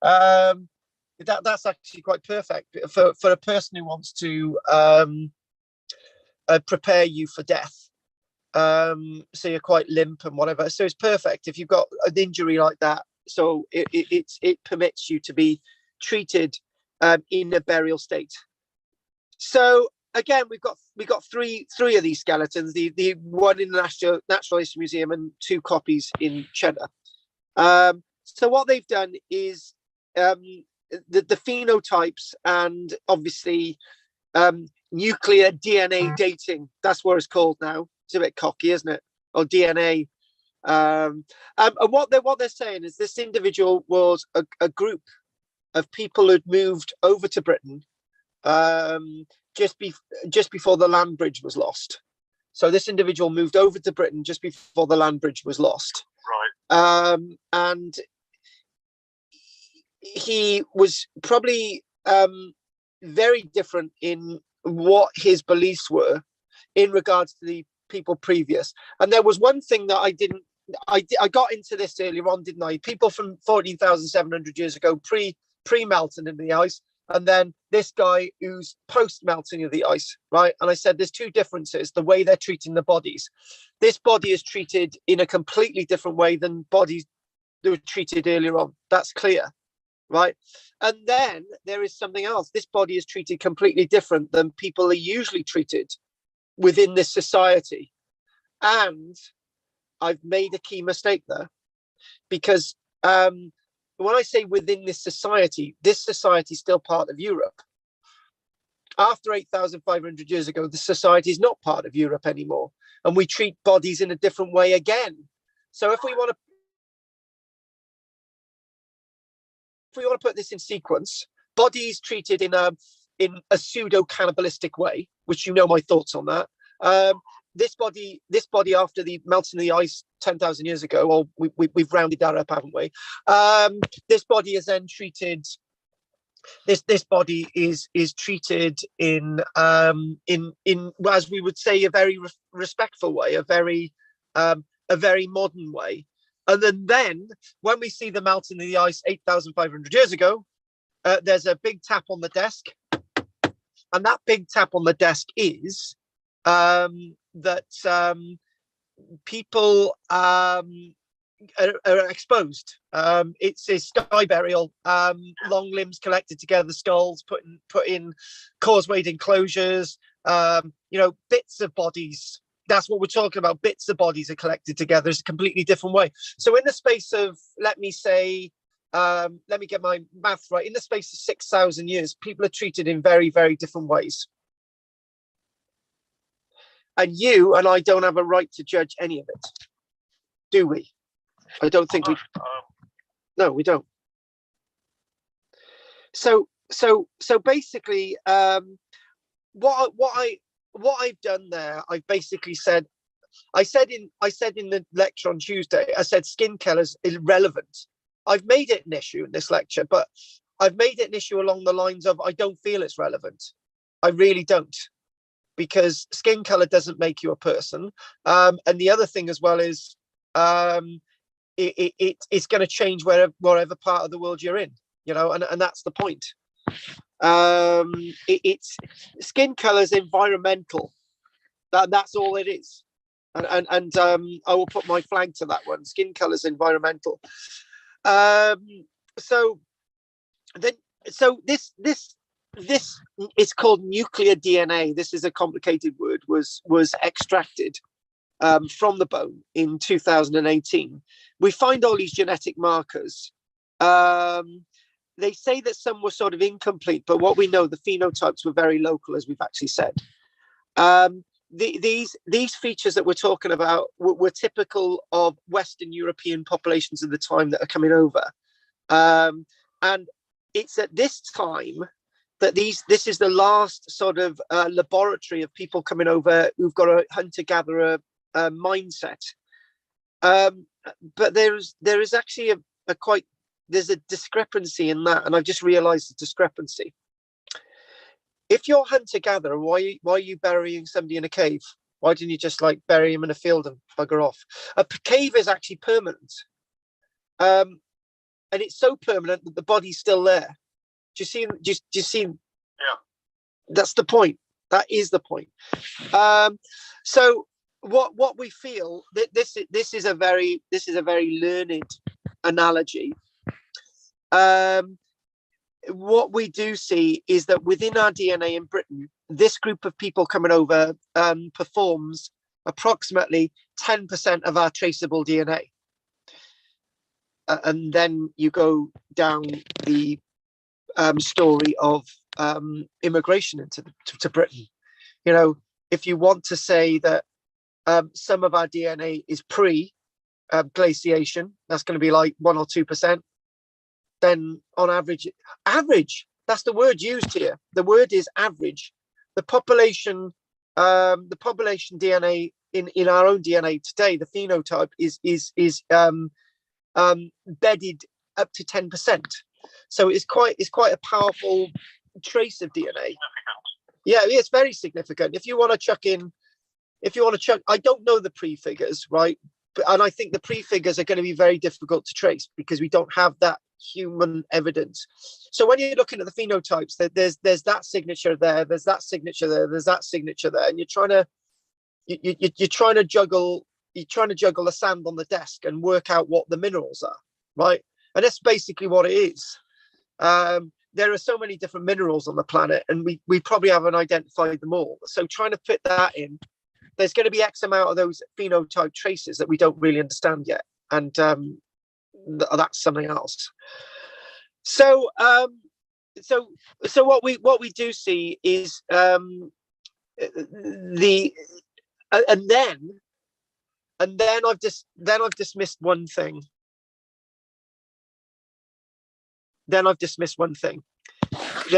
That's actually quite perfect for a person who wants to prepare you for death. So you're quite limp and whatever. So it's perfect if you've got an injury like that. So it permits you to be treated in a burial state. So again, we've got three of these skeletons. The one in the Natural History Museum and 2 copies in Cheddar. So what they've done is the phenotypes and obviously nuclear DNA dating. That's what it's called now. It's a bit cocky, isn't it? Or DNA. And what they're saying is this individual was a group of people who'd moved over to Britain just before the land bridge was lost. So this individual moved over to Britain just before the land bridge was lost. Right. And he was probably very different in what his beliefs were in regards to the people previous. And there was one thing that I got into this earlier on, didn't I? People from 14,700 years ago, pre-melting in the ice, and then this guy who's post-melting of the ice, right? And I said there's two differences, the way they're treating the bodies. This body is treated in a completely different way than bodies that were treated earlier on. That's clear, right? And then there is something else. This body is treated completely different than people are usually treated within this society. And I've made a key mistake there, because when I say within this society is still part of Europe. After 8,500 years ago, the society is not part of Europe anymore, and we treat bodies in a different way again. So if we want to put this in sequence, bodies treated in a pseudo cannibalistic way, which you know my thoughts on that. This body after the melting of the ice 10,000 years ago, or we've rounded that up, haven't we? This body is then treated. This body is treated in as we would say a very respectful way, a very modern way. And then when we see the melting of the ice 8,500 years ago, there's a big tap on the desk, and that big tap on the desk is that people are exposed. It's a sky burial, long limbs collected together, skulls put in causewayed enclosures, bits of bodies. That's what we're talking about. Bits of bodies are collected together. It's a completely different way. So in the space of, let me get my math right, in the space of 6,000 years, people are treated in very, very different ways. And you and I don't have a right to judge any of it, do we? I don't think we. No, we don't. So basically, what I've done there, I've basically said, I said in the lecture on Tuesday, I said skin color is irrelevant. I've made it an issue in this lecture, but I've made it an issue along the lines of I don't feel it's relevant. I really don't. Because skin color doesn't make you a person. And the other thing as well is it's going to change wherever part of the world you're in, and that's the point. It's skin color is environmental. That's all it is. And I will put my flag to that one. Skin color is environmental. So this is called nuclear DNA. This is a complicated word. Was extracted from the bone in 2018. We find all these genetic markers. They say that some were sort of incomplete, but what we know, the phenotypes were very local, as we've actually said. These features that we're talking about were typical of Western European populations of the time that are coming over. And it's at this time that this is the last sort of laboratory of people coming over who've got a hunter-gatherer mindset. But there is actually there's a discrepancy in that, and I've just realized the discrepancy. If you're hunter-gatherer, why are you burying somebody in a cave? Why didn't you just bury him in a field and bugger off? A cave is actually permanent. And it's so permanent that the body's still there. Do you see? Yeah. That's the point. That is the point. So what we feel that this is a very learned analogy. What we do see is that within our DNA in Britain, this group of people coming over performs approximately 10% of our traceable DNA. And then you go down the story of immigration to Britain. If you want to say that some of our DNA is pre-glaciation, that's going to be 1 or 2%. Then on average, that's the word used here. The word is average. The population DNA in our own DNA today, the phenotype is bedded up to 10%. So it's quite a powerful trace of DNA. Yeah, it's very significant. If you want to chuck, I don't know the prefigures, right? And I think the prefigures are going to be very difficult to trace because we don't have that human evidence. So when you're looking at the phenotypes, there's that signature there, there's that signature there, there's that signature there, and you're trying to juggle the sand on the desk and work out what the minerals are, right? And that's basically what it is. There are so many different minerals on the planet, and we probably haven't identified them all. So trying to fit that in, there's going to be X amount of those phenotype traces that we don't really understand yet, and that's something else. So what we do see is and then I've dismissed one thing.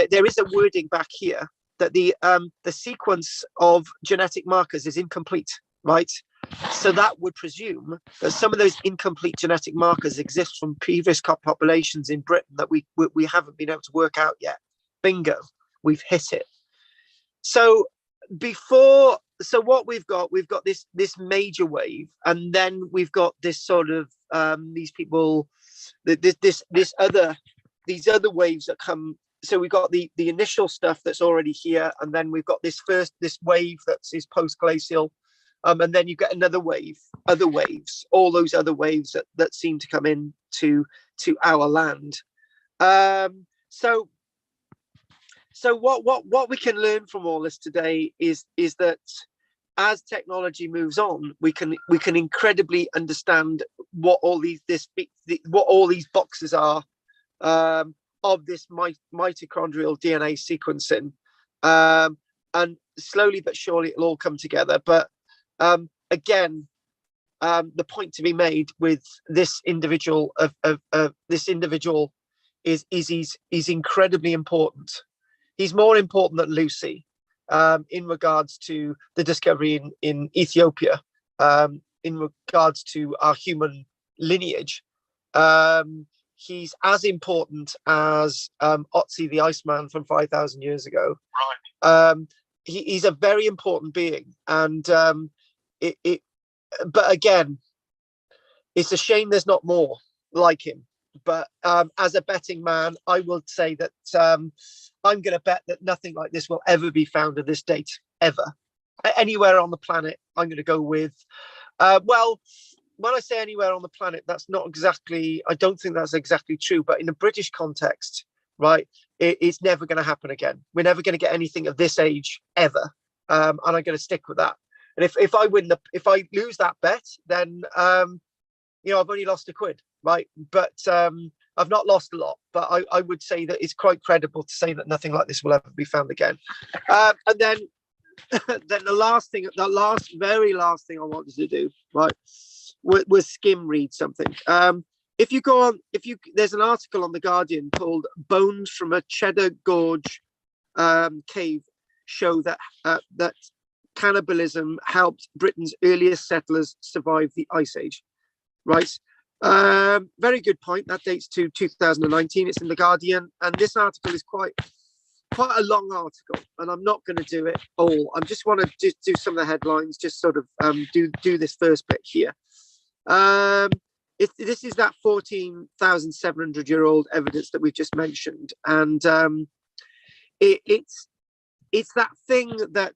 There is a wording back here that the sequence of genetic markers is incomplete, right? So that would presume that some of those incomplete genetic markers exist from previous populations in Britain that we haven't been able to work out yet. Bingo, we've hit it. So what we've got this major wave, and then we've got this sort of these people, these other waves that come. So we've got the initial stuff that's already here, and then we've got this wave that is post-glacial, and then you get another wave, other waves, all those other waves that seem to come in to our land. So what we can learn from all this today is that as technology moves on, we can incredibly understand what all these boxes are of this mitochondrial DNA sequencing, and slowly but surely it'll all come together. But again, the point to be made with this individual is he's incredibly important. He's more important than Lucy in regards to the discovery in Ethiopia, in regards to our human lineage. He's as important as Otzi the Iceman from 5,000 years ago. Right. He's a very important being, and but again, it's a shame there's not more like him. But as a betting man, I will say that I'm going to bet that nothing like this will ever be found at this date, ever. Anywhere on the planet, I'm going to go with, well, when I say anywhere on the planet, that's not exactly, I don't think that's exactly true, but in a British context, right, it's never going to happen again. We're never going to get anything of this age ever. And I'm going to stick with that. And if I lose that bet, then, I've only lost £1, right? But I've not lost a lot, but I would say that it's quite credible to say that nothing like this will ever be found again. And then the very last thing I wanted to do, right, was skim read something. There's an article on The Guardian called "Bones from a Cheddar Gorge Cave Show that Cannibalism Helped Britain's Earliest Settlers Survive the Ice Age." Right. Very good point. That dates to 2019. It's in The Guardian, and this article is quite a long article, and I'm not going to do it all. I just want to just do some of the headlines, just sort of do this first bit here. This is that 14,700-year-old evidence that we've just mentioned, and it's that thing that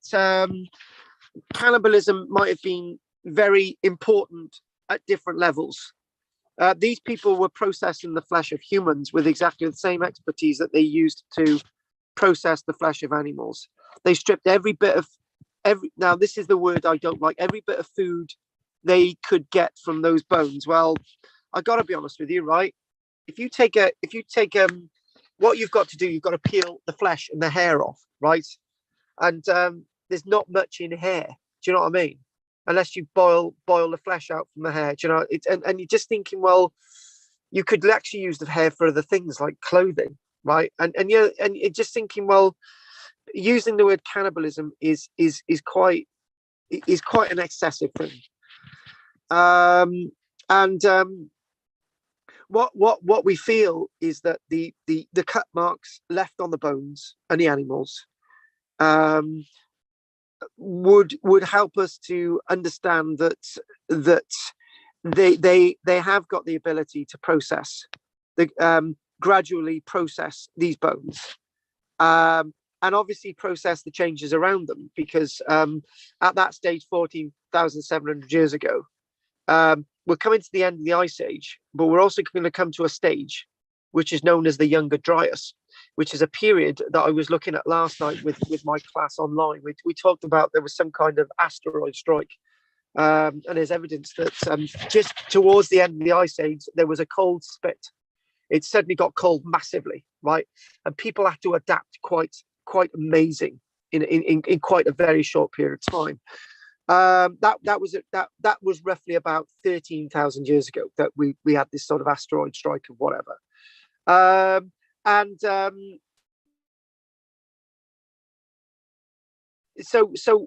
cannibalism might have been very important at different levels. These people were processing the flesh of humans with exactly the same expertise that they used to process the flesh of animals. They stripped now this is the word I don't like, every bit of food they could get from those bones. Well, I got to be honest with you, right? If you take what you've got to do, you've got to peel the flesh and the hair off, right? And there's not much in hair. Do you know what I mean? Unless you boil the flesh out from the hair, do you know? And you're just thinking, well, you could actually use the hair for other things like clothing, right? And you're just thinking, well, using the word cannibalism is quite an excessive thing. what we feel is that the cut marks left on the bones and the animals would help us to understand that they have got the ability to process gradually process these bones, and obviously process the changes around them, because at that stage 14,700 years ago, we're coming to the end of the ice age, but we're also going to come to a stage which is known as the Younger Dryas, which is a period that I was looking at last night with my class online. We talked about there was some kind of asteroid strike, and there's evidence that just towards the end of the ice age, there was a cold spit. It suddenly got cold massively, right? And people had to adapt quite amazing in quite a very short period of time. That was roughly about 13,000 years ago that we had this sort of asteroid strike or whatever. So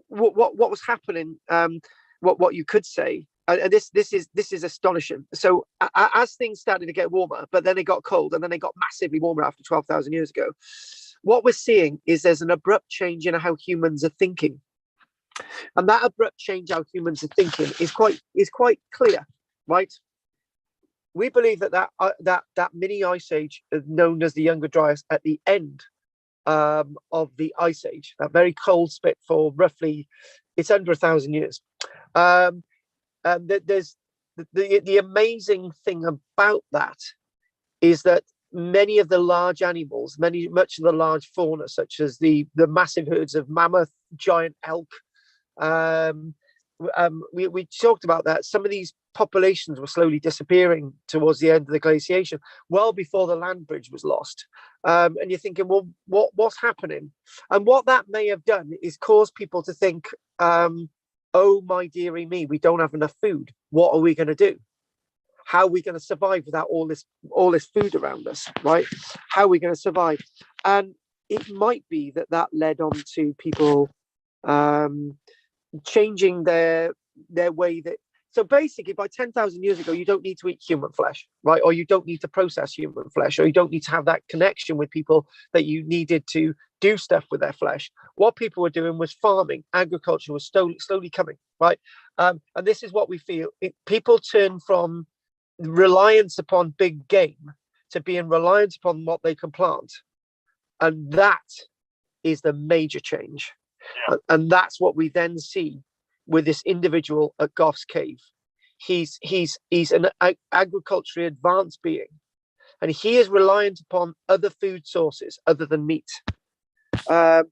what was happening? What you could say, and this is astonishing. So as things started to get warmer, but then they got cold, and then they got massively warmer after 12,000 years ago. What we're seeing is there's an abrupt change in how humans are thinking, and that abrupt change how humans are thinking is quite clear, right? We believe that mini ice age, known as the Younger Dryas, at the end of the ice age, that very cold spit for roughly, it's under 1,000 years. And there's the amazing thing about that is that many of the large animals, much of the large fauna, such as the massive herds of mammoth, giant elk, we talked about that. Some of these populations were slowly disappearing towards the end of the glaciation, well before the land bridge was lost. And you're thinking, well, what's happening? And what that may have done is cause people to think, oh my dearie me, we don't have enough food. What are we going to do? How are we going to survive without all this food around us, right? How are we going to survive? And it might be that led on to people changing their way that. So basically, by 10,000 years ago, you don't need to eat human flesh, right? Or you don't need to process human flesh, or you don't need to have that connection with people that you needed to do stuff with their flesh. What people were doing was farming. Agriculture was slowly coming, right? And this is what we feel. People turn from reliance upon big game to being reliant upon what they can plant. And that is the major change. Yeah. And that's what we then see with this individual at Gough's cave. He's an agriculturally advanced being, and he is reliant upon other food sources other than meat. And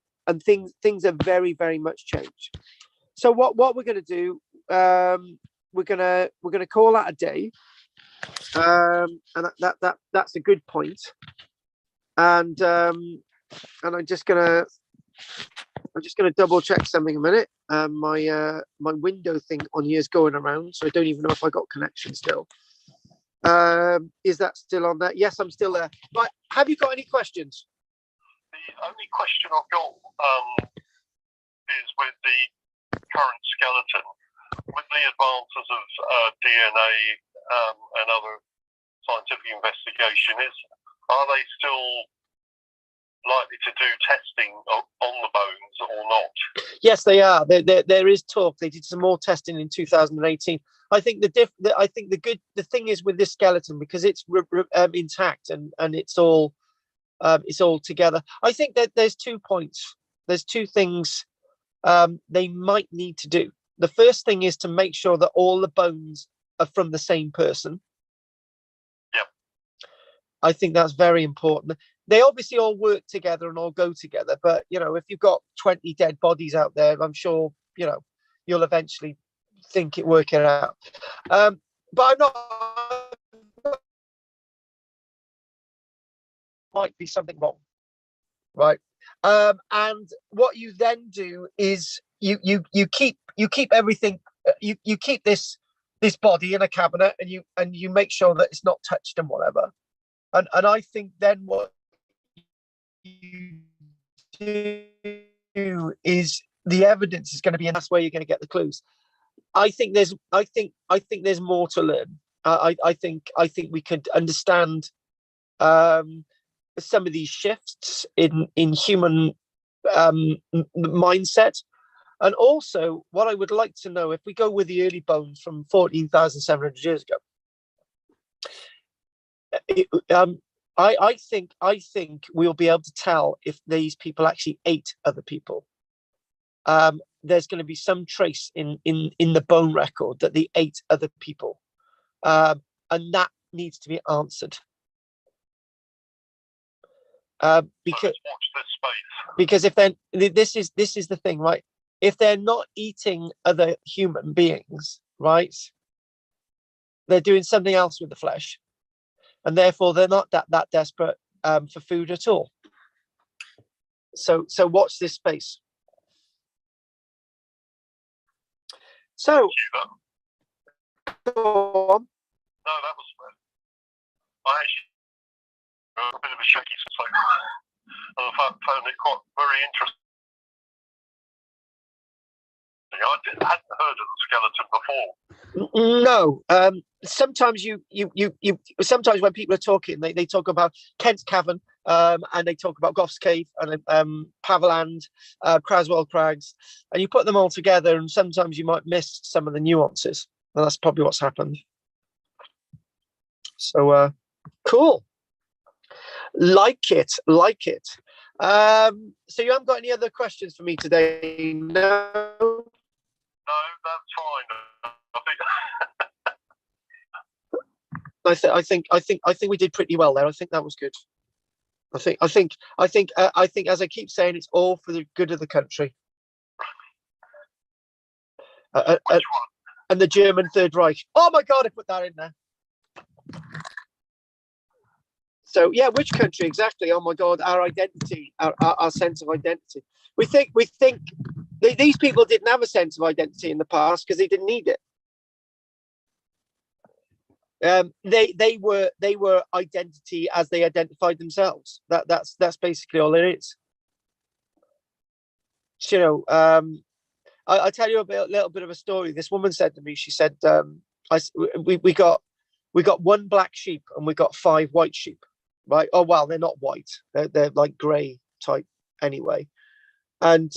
things are very, very much changed. So what we're going to do, we're going to call that a day, and that's a good point. And I'm just going to double check something a minute. My window thing on here is going around, so I don't even know if I got connection still. Is that still on there? Yes, I'm still there. Right, have you got any questions? The only question I've got is with the current skeleton, with the advances of DNA and other scientific investigation, are they still likely to do testing on the bones or not? Yes, they are. There is talk. They did some more testing in 2018. I think the thing is with this skeleton, because it's intact and it's all together. I think that there's 2 points. There's two things they might need to do. The first thing is to make sure that all the bones are from the same person. Yep. I think that's very important. They obviously all work together and all go together, but if you've got 20 dead bodies out there, I'm sure you'll eventually work it out. But I'm not. Might be something wrong, right? And what you then do is you keep everything. You keep this body in a cabinet, and you make sure that it's not touched and whatever. And I think then what you do is the evidence is going to be, and that's where you're going to get the clues. I think there's more to learn. I think we could understand some of these shifts in human mindset. And also, what I would like to know, if we go with the early bones from 14,700 years ago, I think we'll be able to tell if these people actually ate other people. There's going to be some trace in the bone record that they ate other people, and that needs to be answered. Because if then this is the thing, right? If they're not eating other human beings, right, they're doing something else with the flesh, and therefore they're not that desperate for food at all. So watch this space. So go on. No, that was I actually a bit of a shaky so I found it quite very interesting. I hadn't heard of the skeleton before. No, sometimes sometimes when people are talking, they talk about Kent's Cavern, and they talk about Gough's Cave and Paverland, Craswell Crags, and you put them all together, and sometimes you might miss some of the nuances, and that's probably what's happened. So cool, like it. So you haven't got any other questions for me today? No. No, that's fine. I think we did pretty well there. I think that was good. I think as I keep saying, it's all for the good of the country. And the German Third Reich. Oh my God, I put that in there. So yeah, which country exactly? Oh my God, our identity, our sense of identity. We think these people didn't have a sense of identity in the past because they didn't need it. They were identity as they identified themselves. That's basically all it is. You know, I tell you a little bit of a story. This woman said to me, she said, we got one black sheep and we got 5 white sheep, right? Oh well, they're not white. They're like grey type anyway. And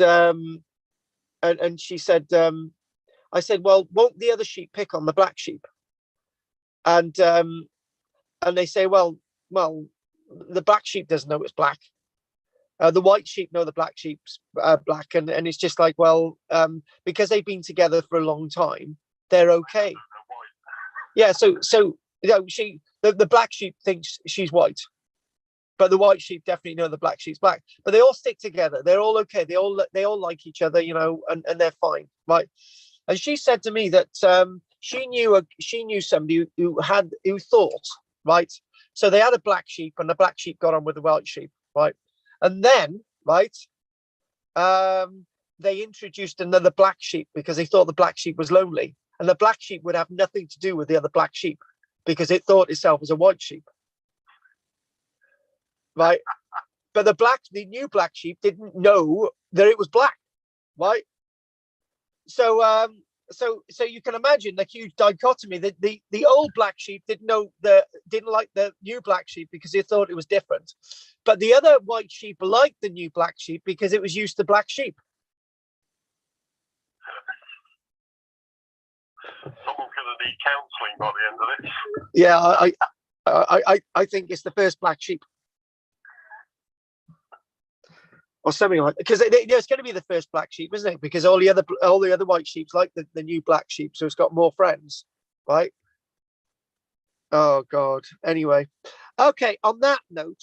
she said, I said, well, won't the other sheep pick on the black sheep? And they say, well, the black sheep doesn't know it's black. The white sheep know the black sheep's black, and it's just like, well, because they've been together for a long time, they're okay. Yeah, so you know, the black sheep thinks she's white, but the white sheep definitely know the black sheep's black. But they all stick together. They're all okay. They all like each other, you know, and they're fine, right? And she said to me that she knew somebody who thought, right. So they had a black sheep, and the black sheep got on with the white sheep, right? And then, right, they introduced another black sheep because they thought the black sheep was lonely, and the black sheep would have nothing to do with the other black sheep because it thought itself as a white sheep, right? But the new black sheep didn't know that it was black, right? So so you can imagine the huge dichotomy that the old black sheep didn't like the new black sheep because they thought it was different, but the other white sheep liked the new black sheep because it was used to black sheep. Someone's going to need counselling by the end of this. Yeah, I think it's the first black sheep. Or something like that, because it's going to be the first black sheep, isn't it? Because all the other white sheep's like the new black sheep, so it's got more friends, right? Oh God. Anyway, okay. On that note,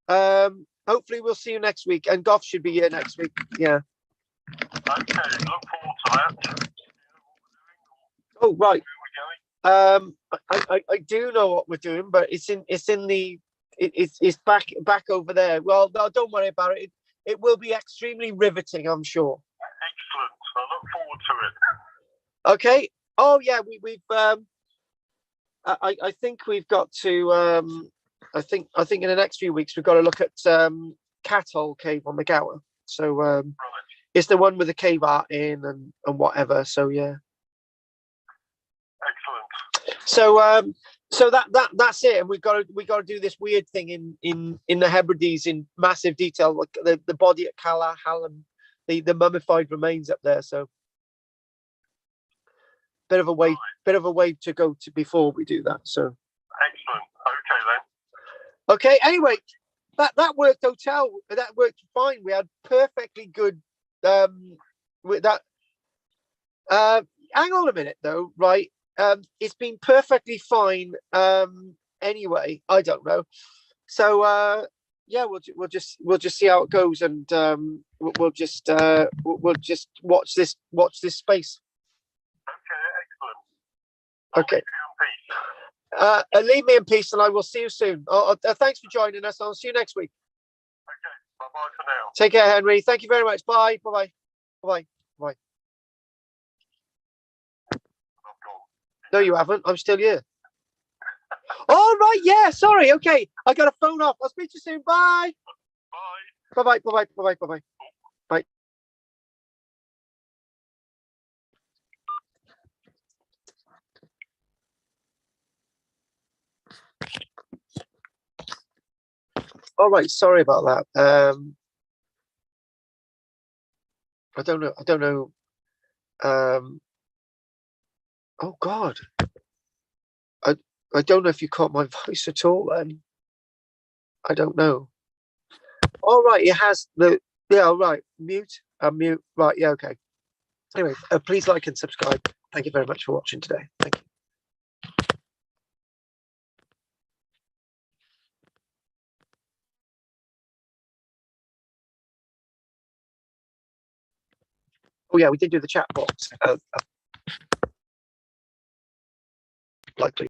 hopefully we'll see you next week, and Gough should be here next week. Yeah. Okay. Look forward to that. Oh right. Where are we going? I do know what we're doing, but it's back over there. Well, no, don't worry about it. It will be extremely riveting, I'm sure. Excellent. I look forward to it. Okay. Oh yeah, we've I think we've got to I think in the next few weeks we've got to look at Cat Hole Cave on the Gower. So Right. it's the one with the cave art in and whatever. So yeah. Excellent. So that's it, and we got to do this weird thing in the Hebrides in massive detail, like the body at Cala Hallam, the mummified remains up there. So bit of a way to go to before we do that. So Excellent. Okay then. okay. Anyway, that worked. Hotel that worked fine. We had perfectly good with that. Hang on a minute though, right? It's been perfectly fine. Anyway, I don't know. So yeah, we'll just see how it goes, and we'll just watch this space. Okay, excellent. Okay. Leave me in peace, and I will see you soon. Thanks for joining us. I'll see you next week. Okay, bye-bye for now. Take care, Henry. Thank you very much. Bye. Bye. Bye. Bye. I've gone. No, you haven't. I'm still here. All right. Yeah. Sorry. Okay. I got a phone off. I'll speak to you soon. Bye. Bye. Bye. Bye. Bye. Bye. Bye. Bye. All right. Sorry about that. I don't know. Oh God. I don't know if you caught my voice at all. I don't know. All right. It has the all right. Mute. Mute. Right. Yeah. Okay. Anyway, please like and subscribe. Thank you very much for watching today. Thank you. Oh yeah, we did do the chat box. Likely.